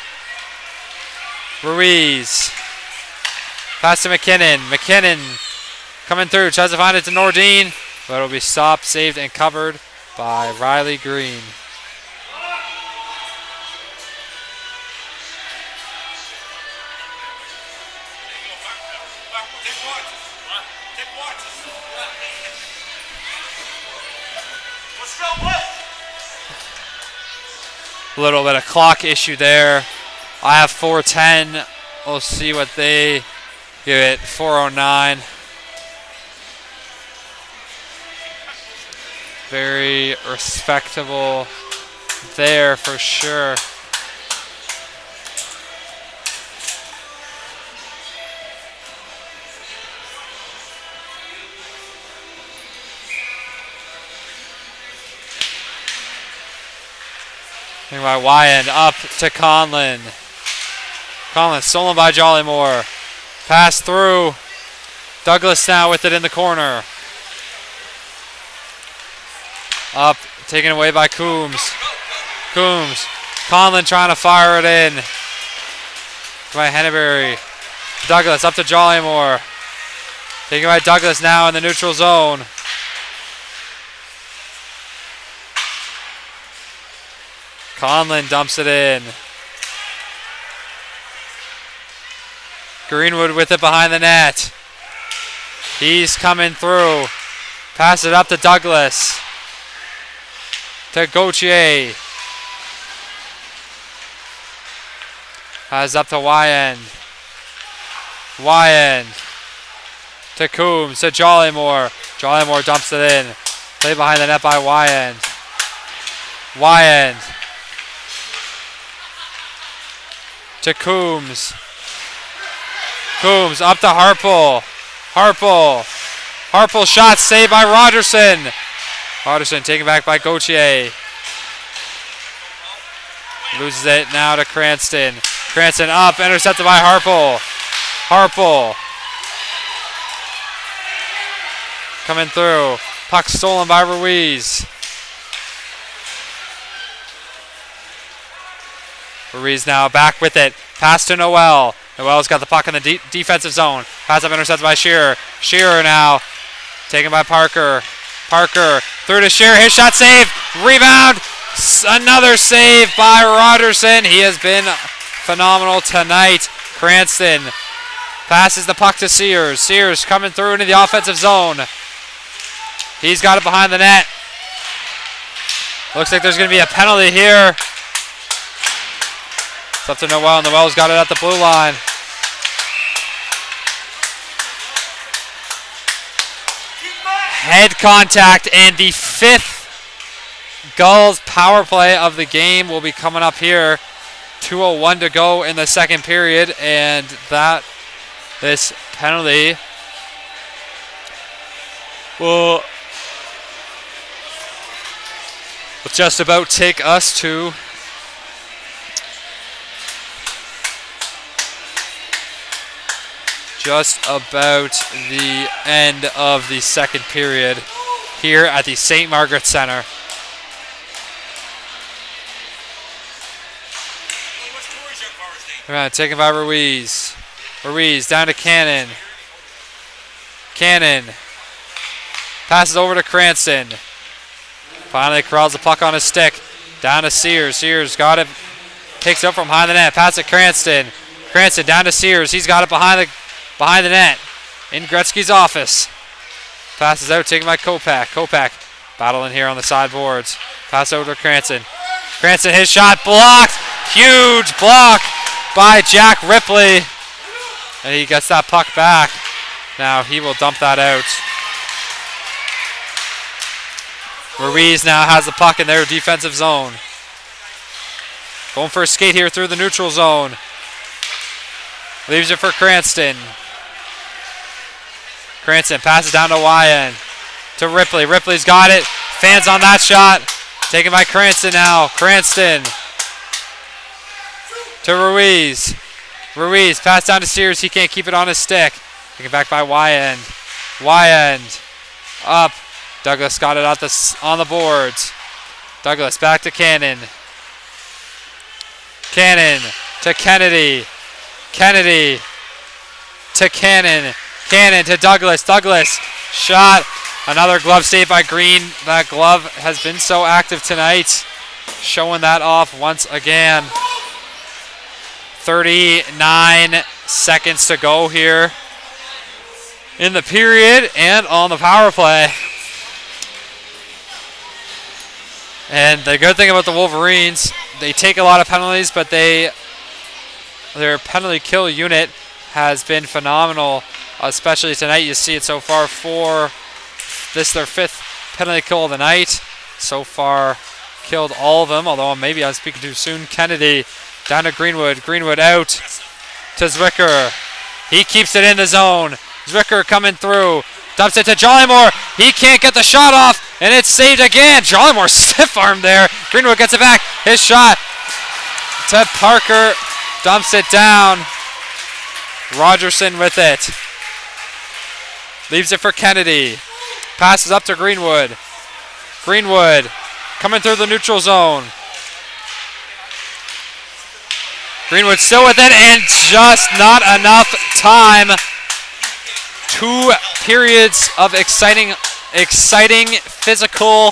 Ruiz. Pass to McKinnon. McKinnon coming through. Tries to find it to Nordine. But it'll be stopped, saved, and covered by Riley Green. A little bit of clock issue there. I have 4:10. We'll see what they give it. 4:09. Very respectable there for sure. By Wyan up to Conlon. Conlon stolen by Jollymore. Pass through. Douglas now with it in the corner. Up, taken away by Coombs. Coombs. Conlon trying to fire it in. By Henneberry. Douglas up to Jollymore. Taken by Douglas now in the neutral zone. Conlon dumps it in. Greenwood with it behind the net. He's coming through. Pass it up to Douglas. To Gauthier. Pass up to Wyan. Wyan. To Coombs. To Jollymore. Jollymore dumps it in. Play behind the net by Wyan. Wyan. To Coombs. Coombs up to Harple. Harple. Harple shot saved by Rogerson. Rogerson taken back by Gauthier. Loses it now to Cranston. Cranston up, intercepted by Harple. Harple. Coming through. Puck stolen by Ruiz. Ruiz now back with it. Pass to Noel. Noel's got the puck in the defensive zone. Pass up intercepted by Shearer. Shearer now taken by Parker. Parker through to Shearer. His shot saved. Rebound. Another save by Rogerson. He has been phenomenal tonight. Cranston passes the puck to Sears. Sears coming through into the offensive zone. He's got it behind the net. Looks like there's going to be a penalty here. It's up to Noel. Noel's got it at the blue line. Head contact, and the 5th Gulls power play of the game will be coming up here. 2:01 to go in the second period, and this penalty will just about take us to just about the end of the second period here at the St. Margaret Centre. Taken by Ruiz. Ruiz down to Cannon. Cannon passes over to Cranston. Finally corrals the puck on his stick. Down to Sears. Sears got it. Takes it up from behind the net. Pass it Cranston. Cranston down to Sears. He's got it behind the net. In Gretzky's office. Passes out, taken by Kopak. Kopak battling here on the sideboards. Pass over to Cranston. Cranston, his shot blocked. Huge block by Jack Ripley. And he gets that puck back. Now he will dump that out. Ruiz now has the puck in their defensive zone. Going for a skate here through the neutral zone. Leaves it for Cranston. Cranston passes down to Wyan. To Ripley. Ripley's got it. Fans on that shot. Taken by Cranston now. Cranston. To Ruiz. Ruiz pass down to Sears. He can't keep it on his stick. Taken back by Wyan. Wyan. Up. Douglas got it on the boards. Douglas back to Cannon. Cannon to Kennedy. Kennedy to Cannon. Cannon to Douglas. Douglas shot. Another glove save by Green. That glove has been so active tonight. Showing that off once again. 39 seconds to go here in the period and on the power play. And the good thing about the Wolverines, they take a lot of penalties, but their penalty kill unit has been phenomenal, especially tonight. You see it so far. This is their 5th penalty kill of the night. So far, killed all of them, although maybe I'm speaking too soon. Kennedy down to Greenwood. Greenwood out to Zwicker. He keeps it in the zone. Zwicker coming through. Dumps it to Jollymore. He can't get the shot off, and it's saved again. Jollymore stiff arm there. Greenwood gets it back. His shot to Parker. Dumps it down. Rogerson with it. Leaves it for Kennedy. Passes up to Greenwood. Greenwood coming through the neutral zone. Greenwood still with it, and just not enough time. 2 periods of exciting physical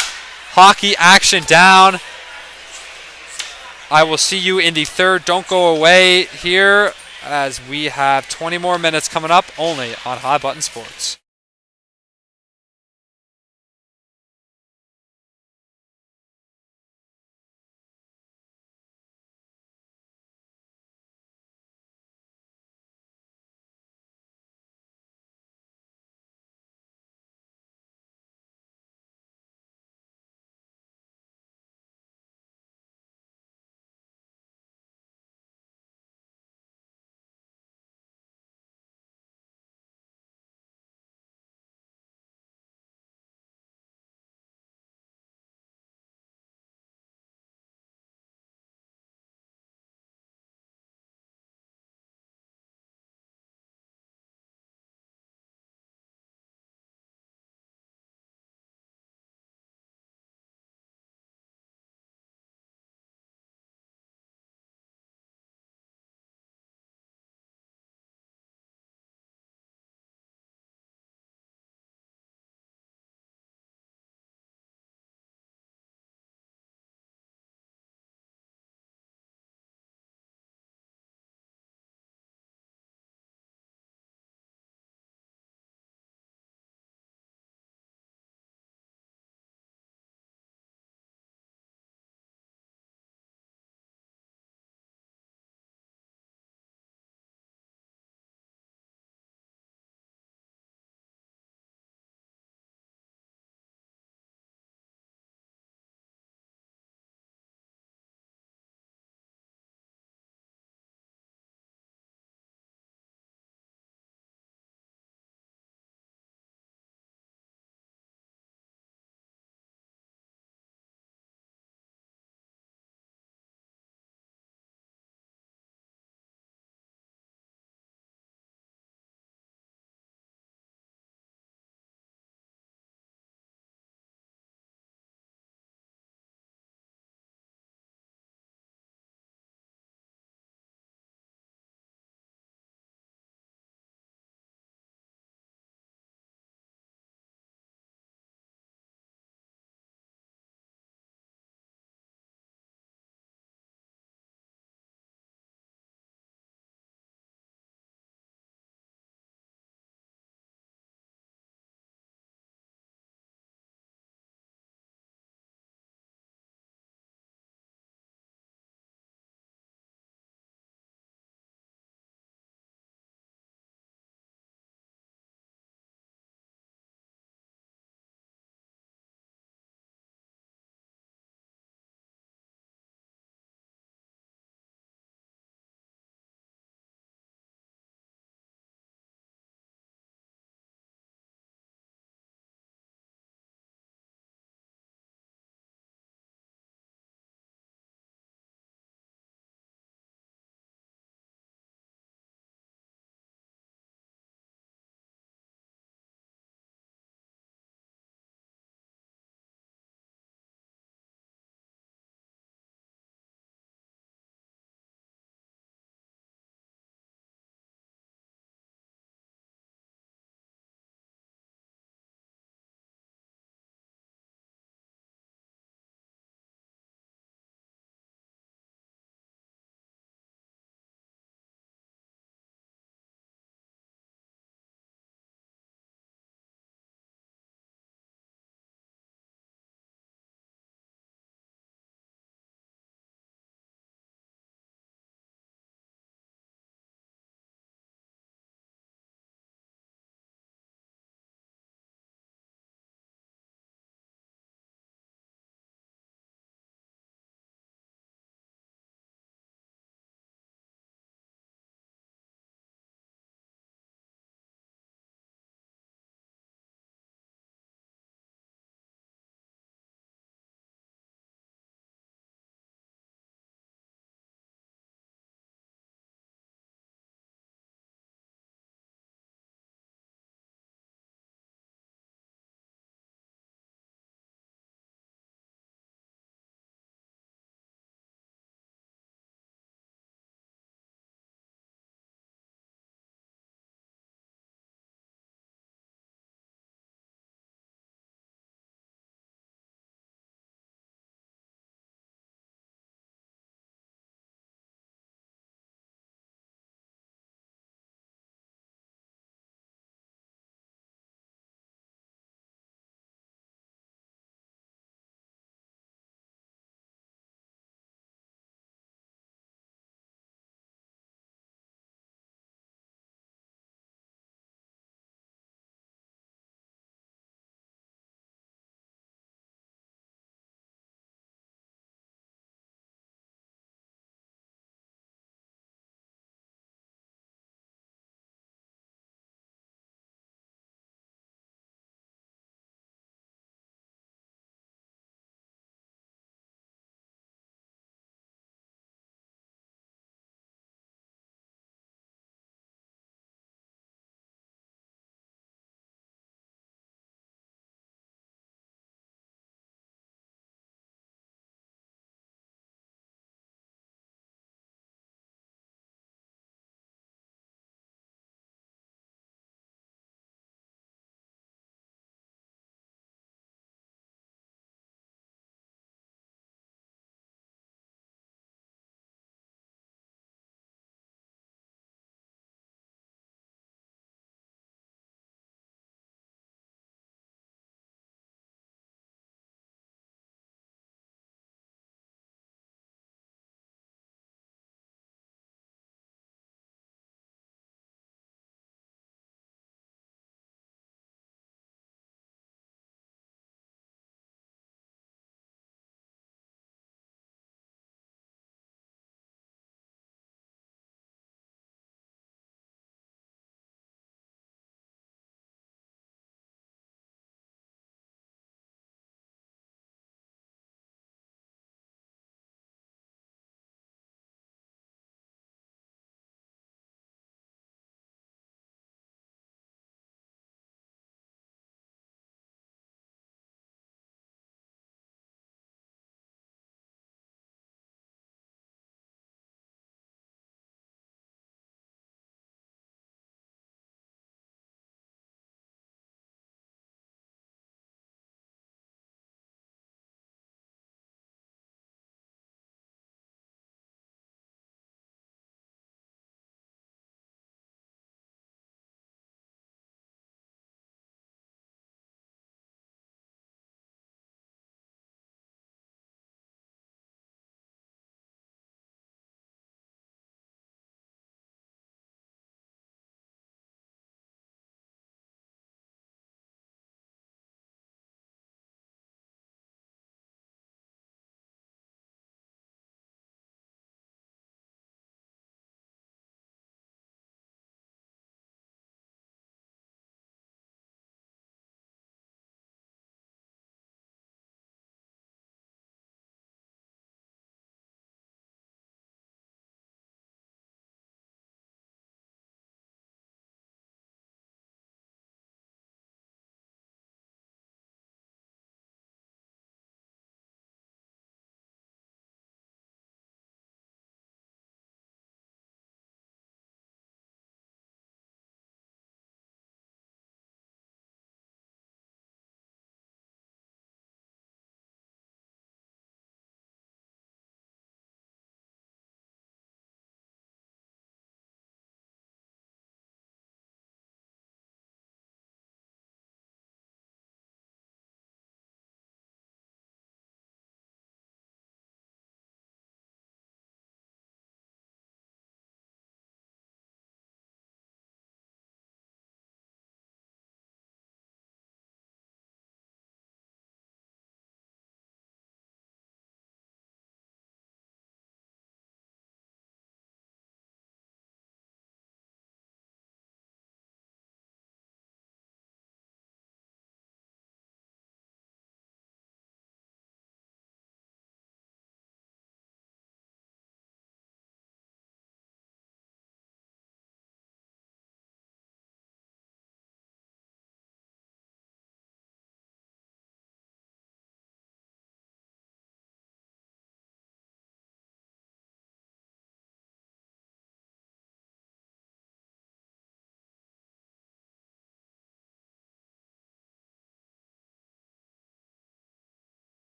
hockey action down. I will see you in the 3rd. Don't go away here, as we have 20 more minutes coming up only on High Button Sports.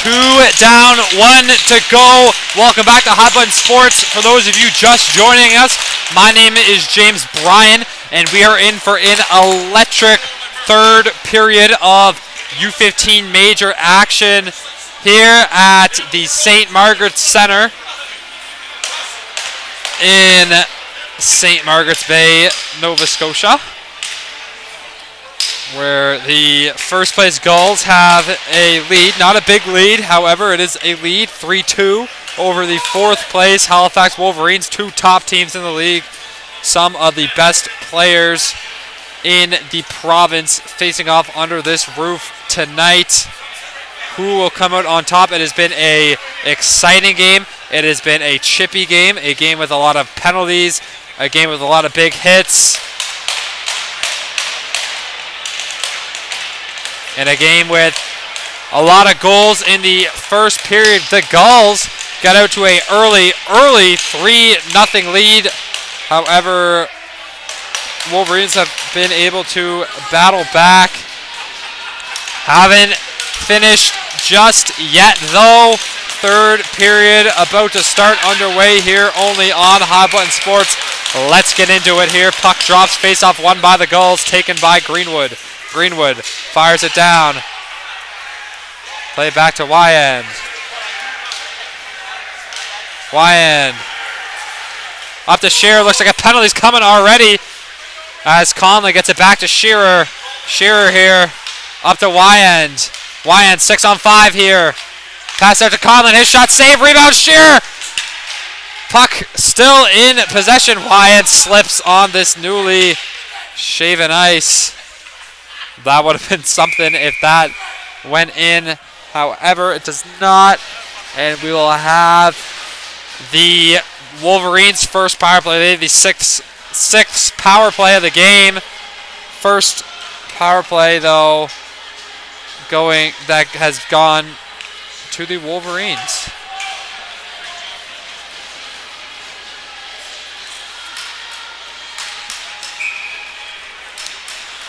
down, 1 to go. Welcome back to Hot Button Sports. For those of you just joining us, my name is James Bryan, and we are in for an electric third period of U15 major action here at the St. Margaret's Centre in St. Margaret's Bay, Nova Scotia, where the first place Gulls have a lead. Not a big lead, however, it is a lead, 3-2 over the fourth place Halifax Wolverines, two top teams in the league, some of the best players in the province facing off under this roof tonight. Who will come out on top? It has been an exciting game. It has been a chippy game, a game with a lot of penalties, a game with a lot of big hits, and a game with a lot of goals in the first period. The Gulls got out to an early 3-0 lead. However, Wolverines have been able to battle back. Haven't finished just yet, though. Third period about to start underway here only on Hot Button Sports. Let's get into it here. Puck drops, face-off won by the Gulls, taken by Greenwood. Greenwood fires it down. Play it back to Wyand. Wyand. Up to Shearer. Looks like a penalty's coming already as Conley gets it back to Shearer. Shearer here. Up to Wyand. Wyand 6-on-5 here. Pass out to Conley. His shot saved. Rebound Shearer. Puck still in possession. Wyand slips on this newly shaven ice. That would have been something if that went in. However, it does not. And we will have the Wolverines' first power play. They have the sixth power play of the game. First power play, though, that has gone to the Wolverines.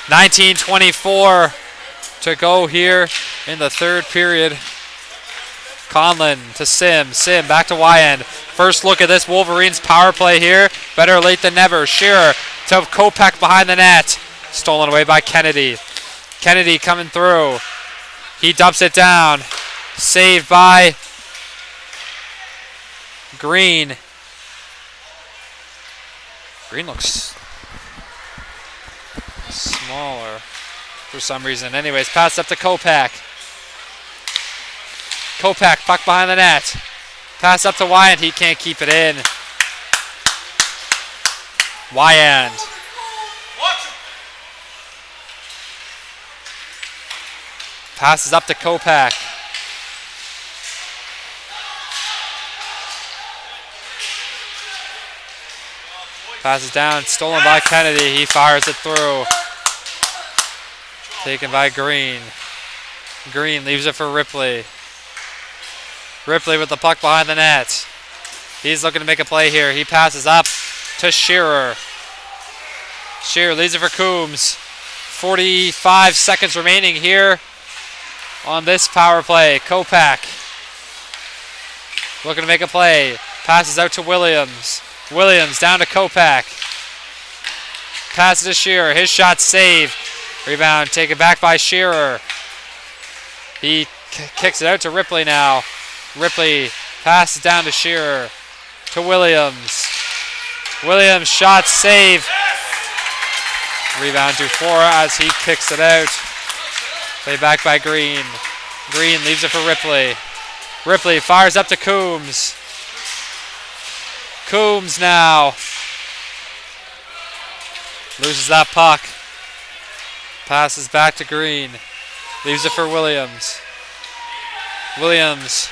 $19:24 to go here in the third period. Conlon to Sim. Sim back to Wyand. First look at this Wolverines power play here. Better late than never. Shearer to Kopech behind the net. Stolen away by Kennedy. Kennedy coming through. He dumps it down. Saved by Green. Green looks smaller for some reason. Anyways, pass up to Kopech. Kopech, puck behind the net. Pass up to Wyand. He can't keep it in. Wyand. Passes up to Kopech. Passes down, stolen by Kennedy. He fires it through. Taken by Green. Green leaves it for Ripley. Ripley with the puck behind the net. He's looking to make a play here. He passes up to Shearer. Shearer leaves it for Coombs. 45 seconds remaining here on this power play. Kopech looking to make a play. Passes out to Williams. Williams down to Kopech. Passes to Shearer. His shot saved. Rebound taken back by Shearer. He kicks it out to Ripley now. Ripley passes down to Shearer. To Williams. Williams shot save. Rebound to Fora as he kicks it out. Play back by Green. Green leaves it for Ripley. Ripley fires up to Coombs. Coombs now. Loses that puck. Passes back to Green. Leaves it for Williams. Williams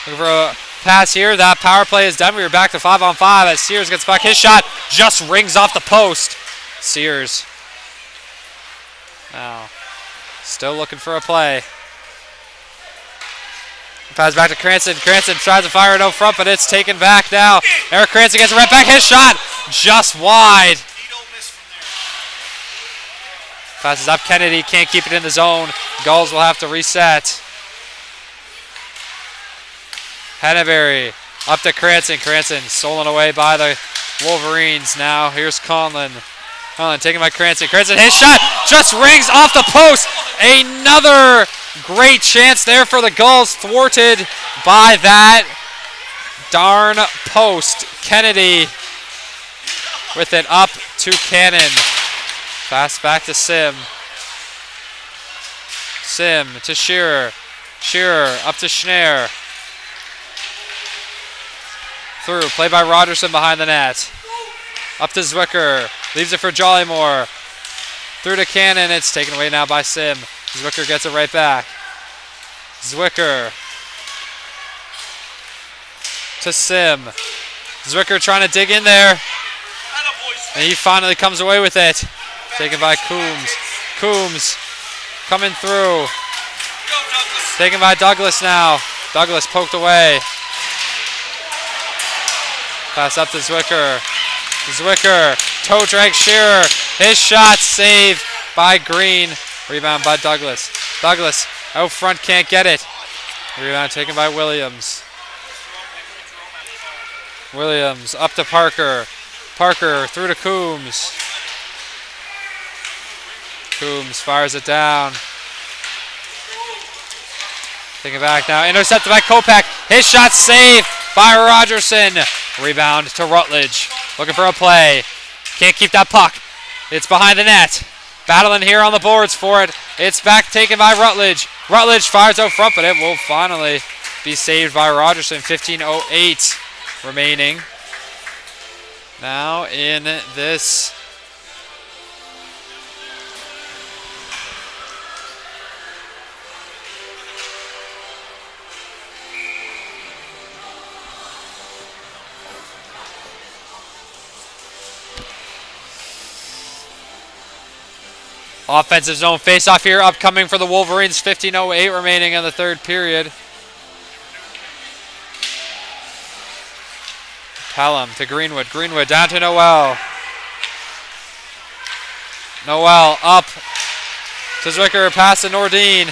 looking for a pass here. That power play is done. We are back to 5-on-5 as Sears gets back. His shot just rings off the post. Sears now still looking for a play. Pass back to Cranston. Cranston tries to fire it out front, but it's taken back now. Eric Cranston gets it right back. His shot just wide. Passes up Kennedy. Can't keep it in the zone. Gulls will have to reset. Henneberry up to Cranston. Cranston stolen away by the Wolverines. Now here's Conlon. Conlon taken by Cranston. Cranston, his shot just rings off the post. Another great chance there for the Gulls, thwarted by that darn post. Kennedy with it up to Cannon. Pass back to Sim. Sim to Shearer. Shearer up to Schneier. Through, play by Rogerson behind the net. Up to Zwicker. Leaves it for Jollymore. Through to Cannon. It's taken away now by Sim. Zwicker gets it right back. Zwicker. To Sim. Zwicker trying to dig in there. And he finally comes away with it. Taken by Coombs. Coombs coming through. Taken by Douglas now. Douglas poked away. Pass up to Zwicker. Zwicker. Toe drag Shearer. His shot saved by Green. Rebound by Douglas. Douglas out front, can't get it. Rebound taken by Williams. Williams up to Parker. Parker through to Coombs. Coombs fires it down. Taking it back now. Intercepted by Kopak. His shot saved by Rogerson. Rebound to Rutledge. Looking for a play. Can't keep that puck. It's behind the net. Battling here on the boards for it. It's back taken by Rutledge. Rutledge fires out front, but it will finally be saved by Rogerson. 15:08 remaining. Now in this offensive zone face-off here upcoming for the Wolverines. 15:08 remaining in the third period. Pelham to Greenwood. Greenwood down to Noel. Noel up to Zwicker. Pass to Nordine.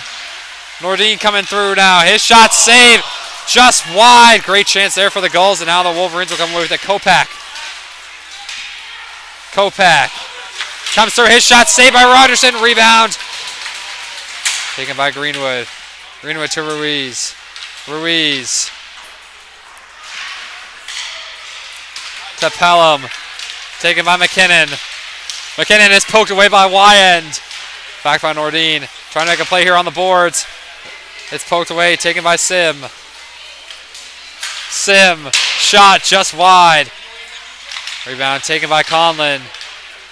Nordine coming through now. His shot saved just wide. Great chance there for the Gulls, and now the Wolverines will come away with it. Kopak. Kopak comes through. His shot saved by Rogerson. Rebound taken by Greenwood. Greenwood to Ruiz. Ruiz to Pelham. Taken by McKinnon. McKinnon is poked away by Wyand. Back by Nordine. Trying to make a play here on the boards. It's poked away. Taken by Sim. Sim. Shot just wide. Rebound taken by Conlon.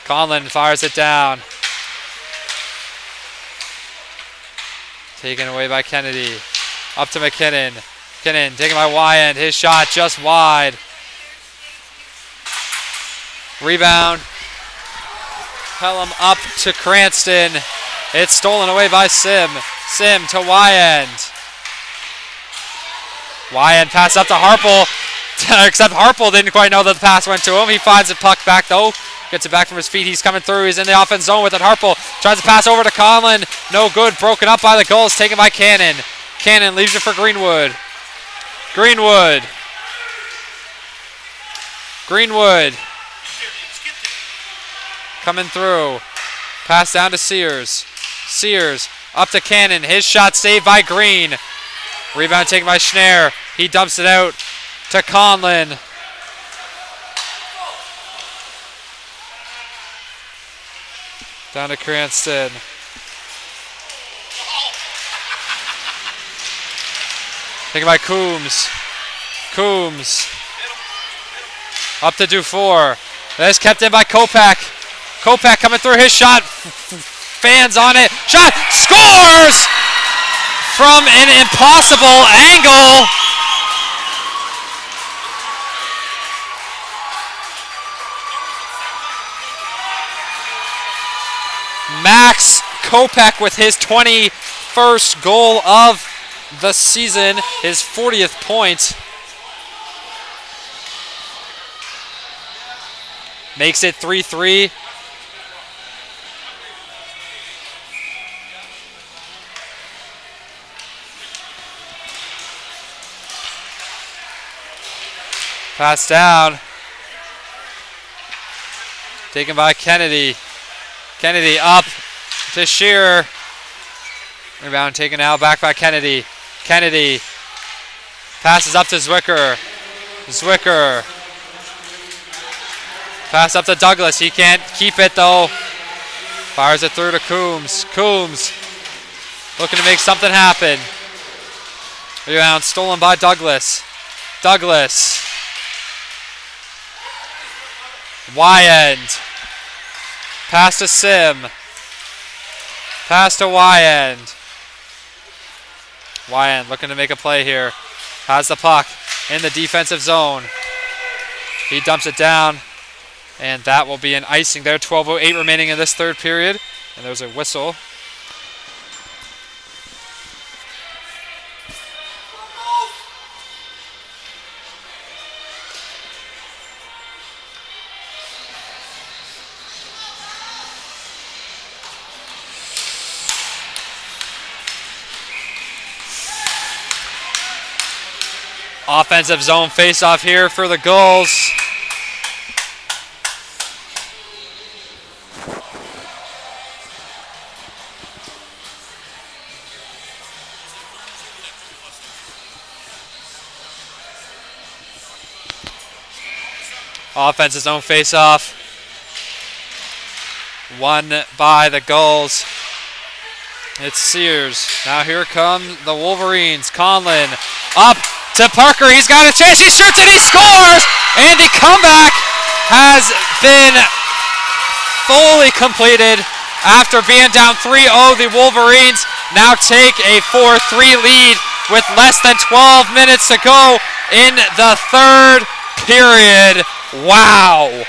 Conlon fires it down. Taken away by Kennedy. Up to McKinnon. McKinnon taken by Wyand. His shot just wide. Rebound. Pelham up to Cranston. It's stolen away by Sim. Sim to Wyand. Wyand pass up to Harple. Except Harple didn't quite know that the pass went to him. He finds the puck back though. Gets it back from his feet. He's coming through. He's in the offense zone with it. Harple tries to pass over to Conlon. No good. Broken up by the Gulls. Taken by Cannon. Cannon leaves it for Greenwood. Greenwood. Greenwood. Coming through. Pass down to Sears. Sears up to Cannon. His shot saved by Green. Rebound taken by Schneier. He dumps it out to Conlon. Down to Cranston. Taken by Coombs. Coombs. Up to Dufour. That's kept in by Kopak. Kopak coming through. His shot. Fans on it. Shot. Scores! From an impossible angle. Max Kopak with his 21st goal of the season, his 40th point. Makes it 3-3. Pass down. Taken by Kennedy. Kennedy up to Shearer. Rebound taken out, back by Kennedy. Kennedy passes up to Zwicker. Zwicker. Pass up to Douglas. He can't keep it though. Fires it through to Coombs. Coombs looking to make something happen. Rebound stolen by Douglas. Douglas. Y-end. Pass to Sim. Pass to Y-end. Y-end looking to make a play here. Has the puck in the defensive zone. He dumps it down. And that will be an icing there. 12:08 remaining in this third period. And there's a whistle. Offensive zone face-off here for the Gulls. Offensive zone face-off. Won by the Gulls. It's Sears. Now here come the Wolverines. Conlon up to Parker. He's got a chance. He shoots and he scores! And the comeback has been fully completed after being down 3-0. The Wolverines now take a 4-3 lead with less than 12 minutes to go in the third period. Wow.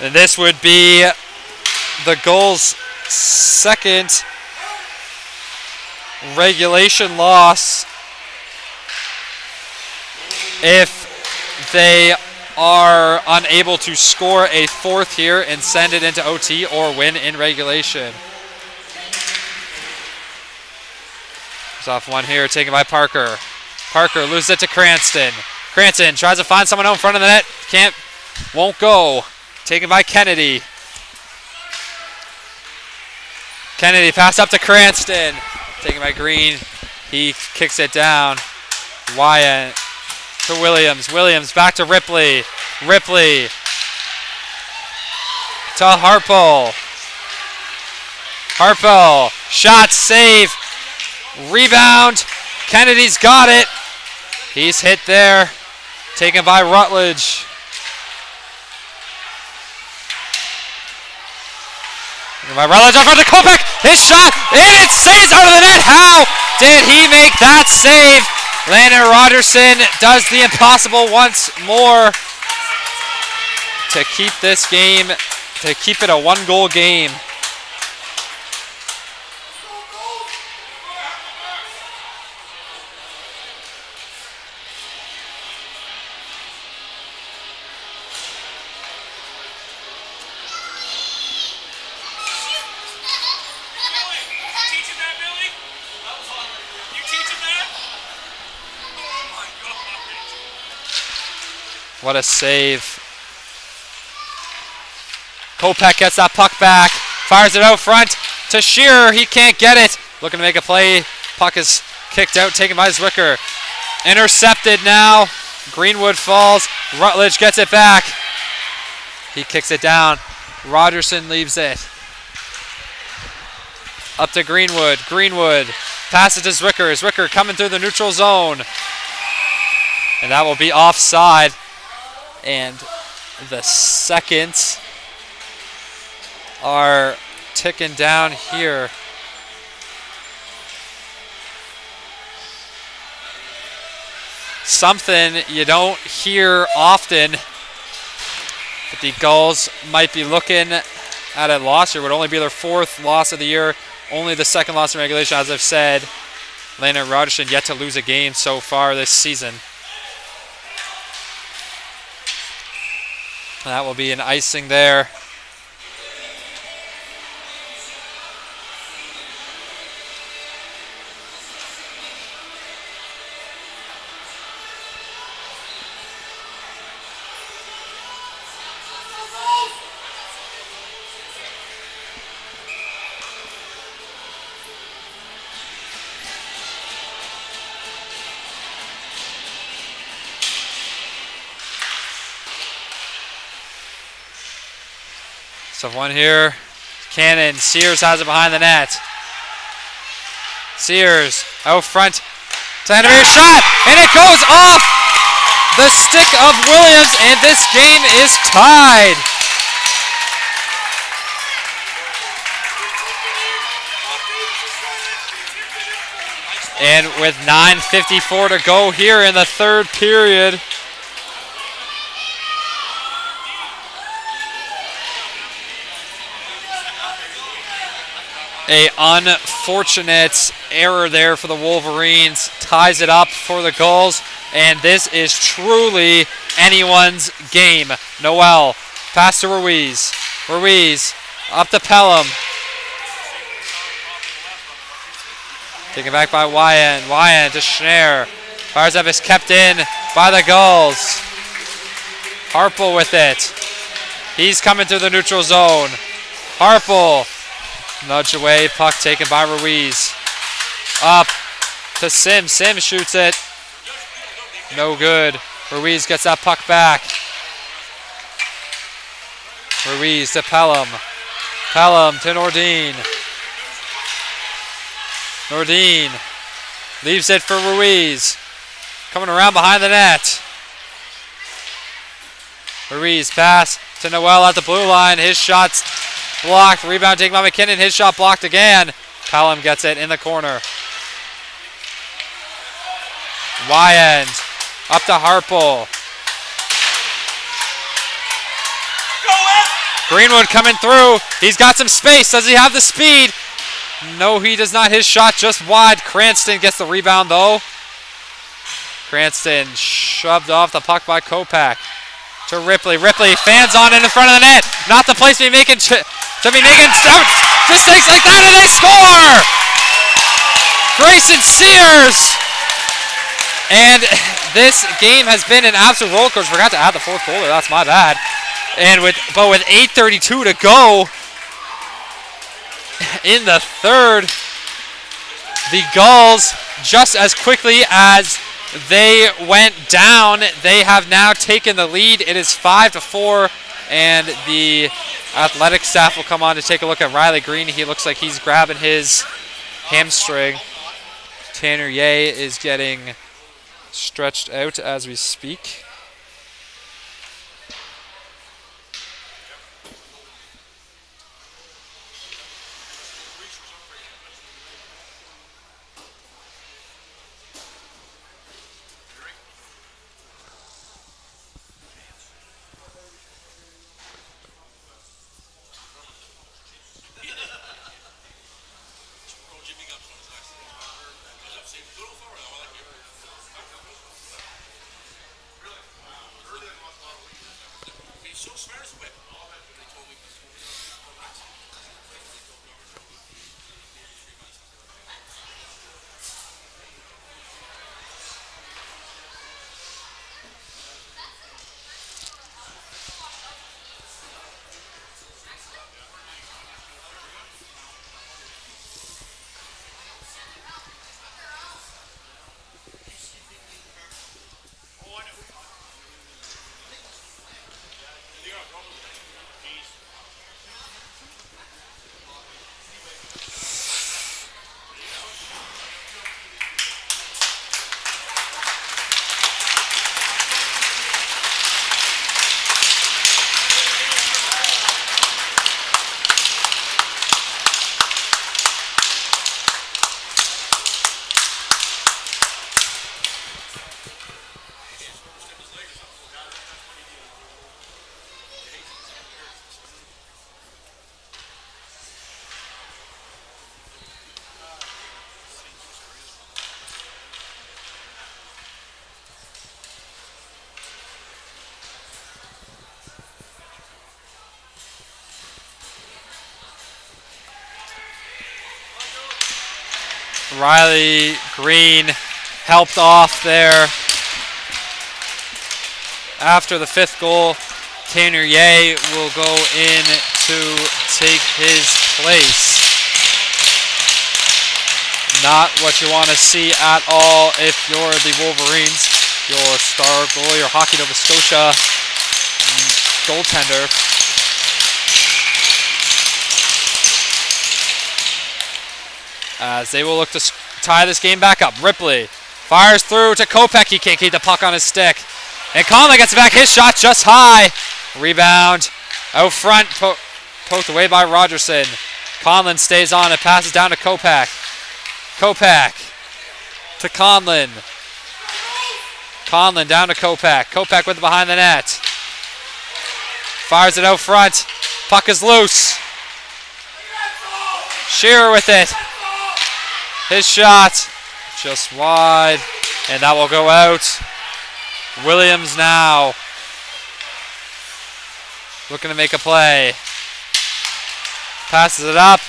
And this would be the Gulls' second regulation loss if they are unable to score a fourth here and send it into OT or win in regulation. There's off one here, taken by Parker. Parker loses it to Cranston. Cranston tries to find someone out in front of the net. Won't go. Taken by Kennedy. Kennedy pass up to Cranston. Taken by Green. He kicks it down. Wyatt to Williams. Williams back to Ripley. Ripley to Harpel. Harpel. Shot, save. Rebound. Kennedy's got it. He's hit there. Taken by Rutledge. By Rutledge up front to Kopech. His shot, and it stays out of the net. How did he make that save? Landon Rogerson does the impossible once more to keep this game, to keep it a one-goal game. What a save. Kopech gets that puck back. Fires it out front to Shearer. He can't get it. Looking to make a play. Puck is kicked out, taken by Zwicker. Intercepted now. Greenwood falls. Rutledge gets it back. He kicks it down. Rogerson leaves it. Up to Greenwood. Greenwood passes to Zwicker. Zwicker coming through the neutral zone. And that will be offside. And the seconds are ticking down here. Something you don't hear often, but the Gulls might be looking at a loss here. It would only be their fourth loss of the year, only the second loss in regulation, as I've said. Lena Rogerson yet to lose a game so far this season. That will be an icing there. So one here. Cannon. Sears has it behind the net. Sears out front. Tanneber's shot. And it goes off the stick of Williams. And this game is tied. And with 9:54 to go here in the third period. A unfortunate error there for the Wolverines. Ties it up for the Gulls. And this is truly anyone's game. Noel. Pass to Ruiz. Ruiz up to Pelham. Taken back by Wyan. Wyan to Schneier. Fires up is kept in by the Gulls. Harple with it. He's coming through the neutral zone. Harple. Nudge away. Puck taken by Ruiz. Up to Sims. Sims shoots it. No good. Ruiz gets that puck back. Ruiz to Pelham. Pelham to Nordine. Nordine leaves it for Ruiz. Coming around behind the net. Ruiz pass to Noel at the blue line. His shot's blocked. Rebound taken by McKinnon. His shot blocked again. Pelham gets it in the corner. Wyand up to Harple. Greenwood coming through. He's got some space. Does he have the speed? No, he does not. His shot just wide. Cranston gets the rebound, though. Cranston shoved off the puck by Kopak. To Ripley. Ripley fans on in front of the net. Not the place to be making. Mistakes like that, and they score! Grayson Sears! And this game has been an absolute roller coaster. Forgot to add the fourth goal. That's my bad. And with 8:32 to go in the third, the Gulls, just as quickly as they went down, they have now taken the lead. It is 5-4, and the athletic staff will come on to take a look at Riley Green. He looks like he's grabbing his hamstring. Tanner Ye is getting stretched out as we speak. Riley Green helped off there. After the 5th goal, Tanner Ye will go in to take his place. Not what you want to see at all if you're the Wolverines. Your star goalie, your Hockey Nova Scotia goaltender. As they will look to tie this game back up. Ripley fires through to Kopech. He can't keep the puck on his stick. And Conlon gets it back. His shot just high. Rebound out front. Poked away by Rogerson. Conlon stays on and passes down to Kopech. Kopech to Conlon. Conlon down to Kopech. Kopech with it behind the net. Fires it out front. Puck is loose. Shearer with it. His shot just wide, and that will go out. Williams now looking to make a play. Passes it up.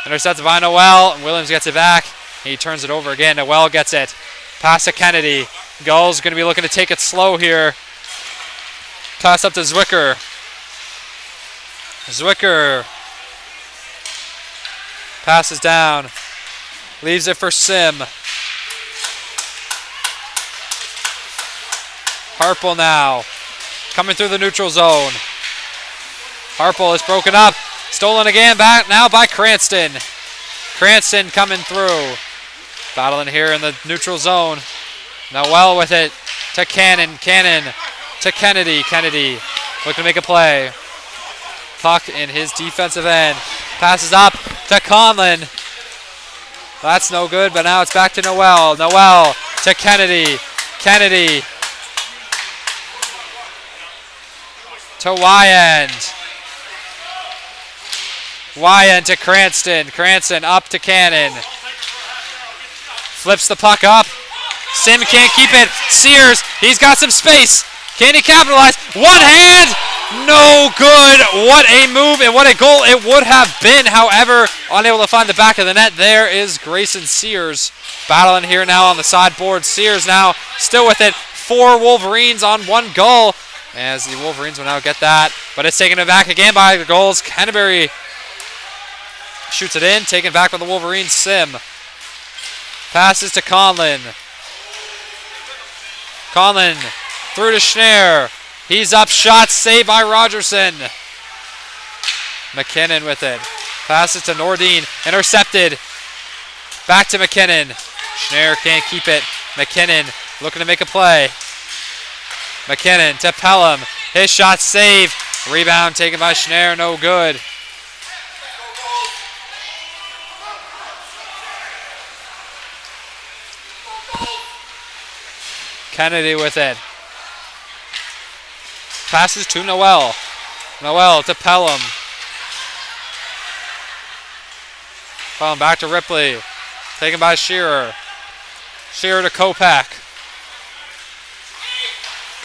Intercepted by Noel. And Williams gets it back. He turns it over again. Noel gets it. Pass to Kennedy. Gulls going to be looking to take it slow here. Pass up to Zwicker. Zwicker passes down. Leaves it for Sim. Harple now. Coming through the neutral zone. Harple is broken up. Stolen again back now by Cranston. Cranston coming through. Battling here in the neutral zone. Noel with it to Cannon. Cannon to Kennedy. Kennedy looking to make a play. Puck in his defensive end. Passes up to Conlon. That's no good, but now it's back to Noel. Noel to Kennedy. Kennedy to Wyand. Wyand to Cranston. Cranston up to Cannon. Flips the puck up. Sim can't keep it. Sears, he's got some space. Can he capitalize? One hand! No good. What a move and what a goal it would have been. However, unable to find the back of the net. There is Grayson Sears battling here now on the sideboard. Sears now still with it. 4 Wolverines on 1 Gull. As the Wolverines will now get that. But it's taken back again by the Gulls. Canterbury shoots it in. Taken back by the Wolverines. Sim. Passes to Conlon. Conlon through to Schneier. He's up. Shot saved by Rogerson. McKinnon with it. Passes to Nordine. Intercepted. Back to McKinnon. Schneier can't keep it. McKinnon looking to make a play. McKinnon to Pelham. His shot saved. Rebound taken by Schneier. No good. Kennedy with it. Passes to Noel. Noel to Pelham. Pelham back to Ripley. Taken by Shearer. Shearer to Kopech.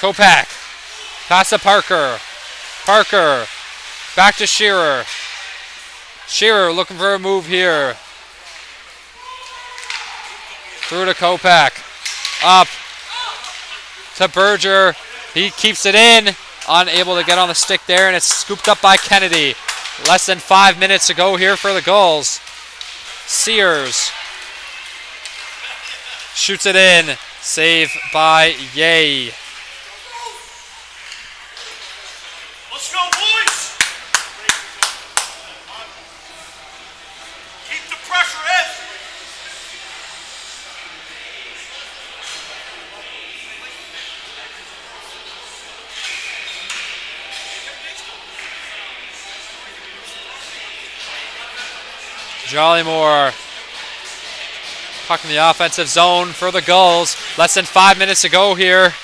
Kopech. Pass to Parker. Parker. Back to Shearer. Shearer looking for a move here. Through to Kopech. Up to Berger. He keeps it in. Unable to get on the stick there, and it's scooped up by Kennedy. Less than 5 minutes to go here for the Gulls. Sears shoots it in. Save by Ye. Let's go, boys! Keep the pressure in. Jollymore puck in the offensive zone for the Gulls. Less than 5 minutes to go here.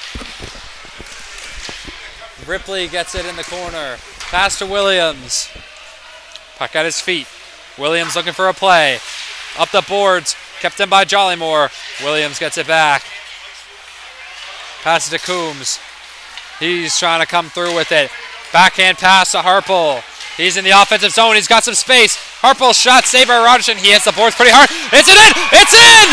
Ripley gets it in the corner. Pass to Williams. Puck at his feet. Williams looking for a play. Up the boards. Kept in by Jollymore. Williams gets it back. Passes to Coombs. He's trying to come through with it. Backhand pass to Harple. He's in the offensive zone. He's got some space. Harple's shot saved by Rogerson. He hits the boards pretty hard. It's in! It's in!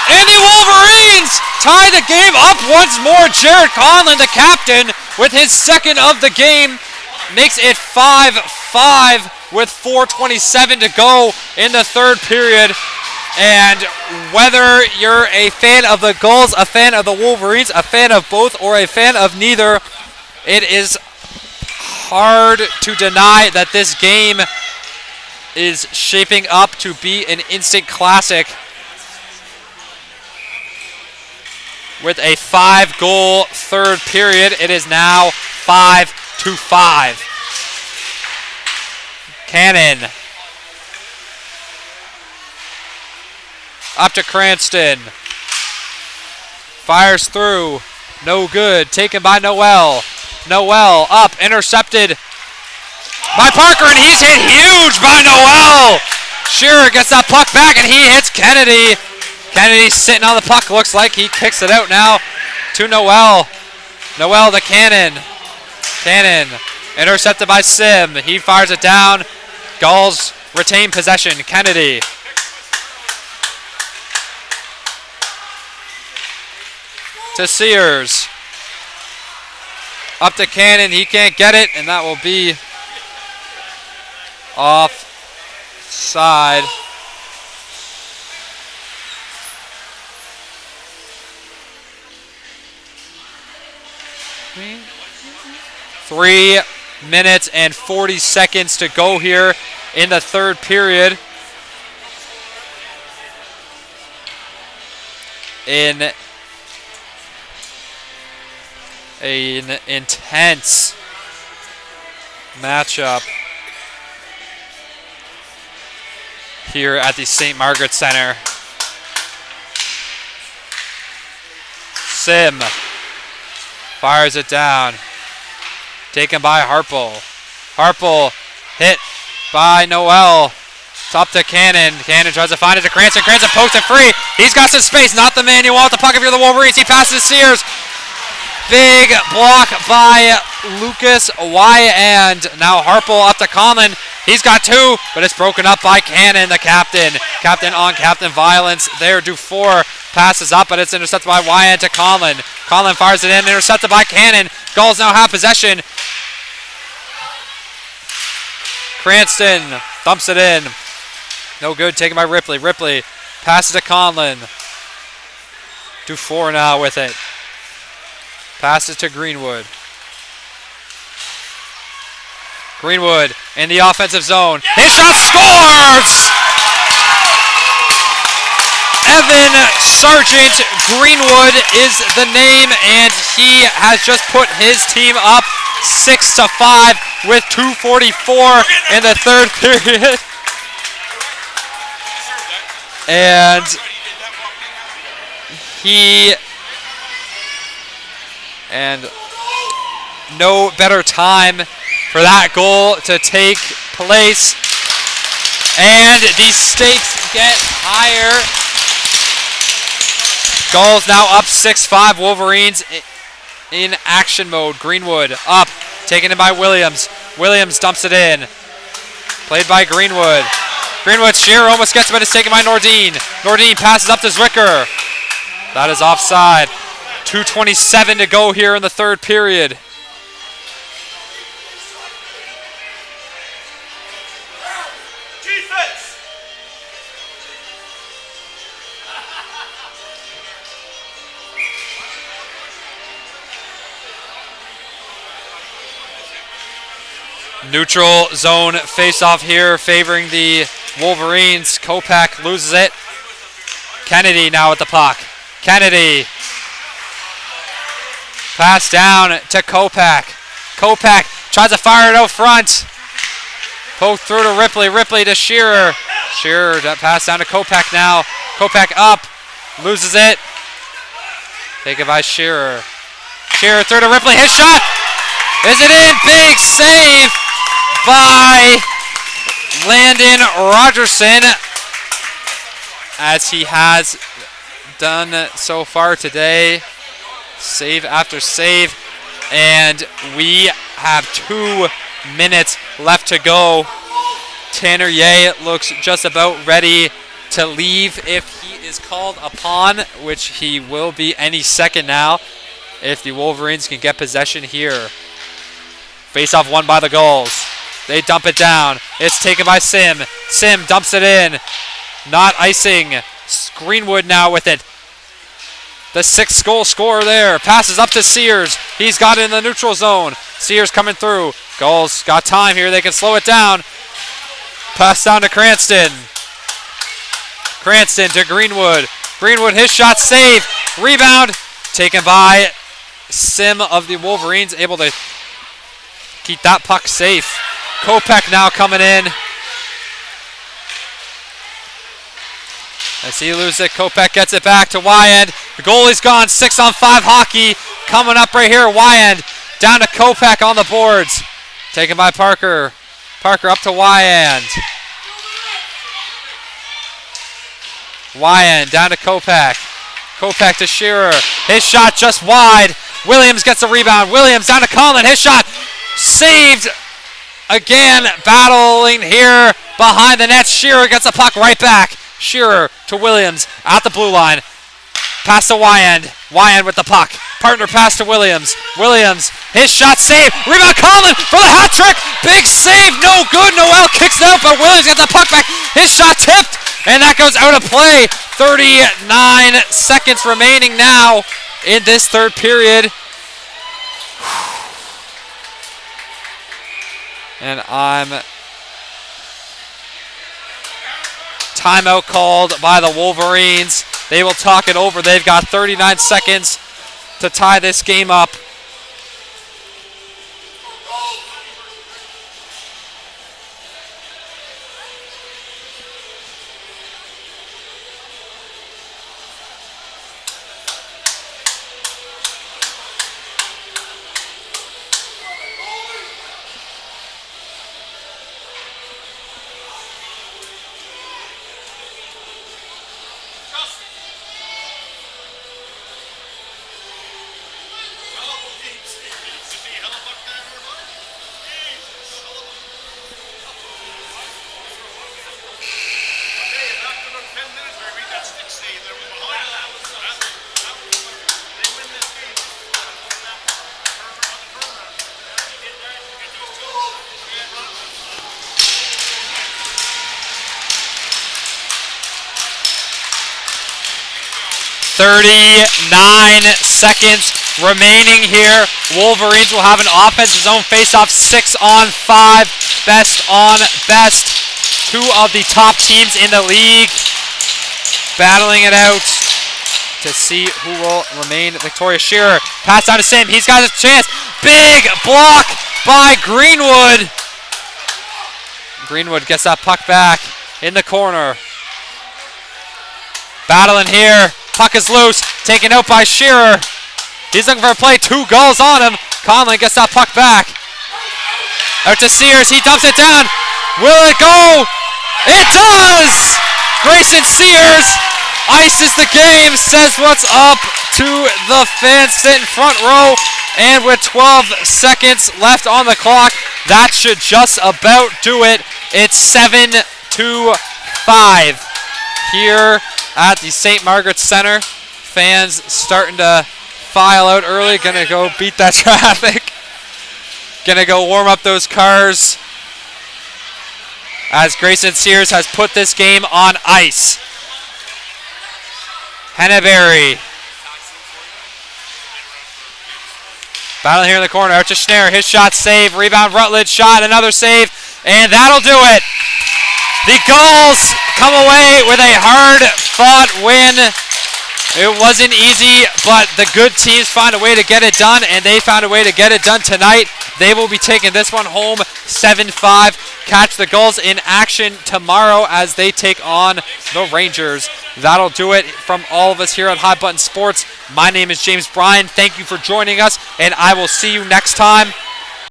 And the Wolverines tie the game up once more. Jared Conlon, the captain, with his second of the game, makes it 5-5 with 4:27 to go in the third period. And whether you're a fan of the Gulls, a fan of the Wolverines, a fan of both, or a fan of neither, it is hard to deny that this game is shaping up to be an instant classic with a 5-goal third period. It is now 5-5. Cannon up to Cranston. Fires through. No good. Taken by Noel. Noel up. Intercepted by Parker, and he's hit huge by Noel. Shearer gets that puck back, and he hits Kennedy. Kennedy's sitting on the puck. Looks like he kicks it out now to Noel. Noel to Cannon. Cannon intercepted by Sim. He fires it down. Gulls retain possession. Kennedy. To Sears. Up to Cannon. He can't get it, and that will be offside. Three minutes and 40 seconds to go here in the third period. In an intense matchup here at the St. Margaret Center. Sim fires it down. Taken by Harple. Harple hit by Noel. Up to Cannon. Cannon tries to find it to Cranston. Cranston pokes it free. He's got some space. Not the man you want the puck if you're the Wolverines. He passes Sears. Big block by Lucas Y. And now Harple up to Conlon. He's got two, but it's broken up by Cannon, the captain. Captain on captain violence there. Dufour passes up, but it's intercepted by Wyatt to Conlon. Conlon fires it in, intercepted by Cannon. Gulls now have possession. Cranston dumps it in. No good, taken by Ripley. Ripley passes to Conlon. Dufour now with it. Passes to Greenwood. Greenwood in the offensive zone. His shot scores! Evan Sargent Greenwood is the name, and he has just put his team up 6-5 with 2:44 in the third period. And no better time for that goal to take place. And the stakes get higher. Gulls now up 6-5. Wolverines in action mode. Greenwood up. Taken in by Williams. Williams dumps it in. Played by Greenwood. Greenwood, Shearer almost gets it, but it's taken by Nordine. Nordine passes up to Zwicker. That is offside. 2:27 to go here in the third period. Defense! Neutral zone face-off here favoring the Wolverines. Kopak loses it. Kennedy now at the puck. Kennedy. Pass down to Kopak. Kopak tries to fire it out front. Poke through to Ripley. Ripley to Shearer. Shearer, that pass down to Kopak now. Kopak up. Loses it. Taken by Shearer. Shearer through to Ripley. His shot. Is it in? Big save by Landon Rogerson, as he has done so far today. Save after save. And we have two minutes left to go. Tanner Ye looks just about ready to leave if he is called upon, which he will be any second now if the Wolverines can get possession here. Face-off won by the Gulls. They dump it down. It's taken by Sim. Sim dumps it in. Not icing. Greenwood now with it. The 6th goal scorer there. Passes up to Sears. He's got it in the neutral zone. Sears coming through. Gulls got time here. They can slow it down. Pass down to Cranston. Cranston to Greenwood. Greenwood, his shot saved. Rebound taken by Sim of the Wolverines. Able to keep that puck safe. Kopech now coming in. As he loses it, Kopech gets it back to Wyand. The goalie's gone. 6-on-5 hockey coming up right here. Wyand down to Kopech on the boards. Taken by Parker. Parker up to Wyand. Wyand down to Kopech. Kopech to Shearer. His shot just wide. Williams gets a rebound. Williams down to Conlon. His shot saved. Again, battling here behind the net. Shearer gets a puck right back. Shearer to Williams at the blue line. Pass to Wyand. Wyand with the puck. Partner pass to Williams. Williams, his shot saved. Rebound Conlon for the hat trick. Big save, no good. Noel kicks it out, but Williams gets the puck back. His shot tipped, and that goes out of play. 39 seconds remaining now in this third period. And timeout called by the Wolverines. They will talk it over. They've got 39 seconds to tie this game up. .39 seconds remaining here. Wolverines will have an offensive zone face-off. 6-on-5. Best on best. Two of the top teams in the league battling it out to see who will remain victorious. Shearer, pass down to Sim. He's got his chance. Big block by Greenwood. Greenwood gets that puck back in the corner. Battling here. Puck is loose. Taken out by Shearer. He's looking for a play. 2 goals on him. Conlon gets that puck back. Out to Sears. He dumps it down. Will it go? It does! Grayson Sears ices the game. Says what's up to the fans sitting front row. And with 12 seconds left on the clock, that should just about do it. It's 7-5 here at the St. Margaret's Center. Fans starting to file out early. Gonna go beat that traffic. Gonna go warm up those cars as Grayson Sears has put this game on ice. Henneberry. Battle here in the corner. Out to Schneider. His shot save. Rebound Rutledge. Shot. Another save. And that'll do it. The Gulls come away with a hard-fought win. It wasn't easy, but the good teams find a way to get it done, and they found a way to get it done tonight. They will be taking this one home 7-5. Catch the Gulls in action tomorrow as they take on the Rangers. That'll do it from all of us here at High Button Sports. My name is James Bryan. Thank you for joining us, and I will see you next time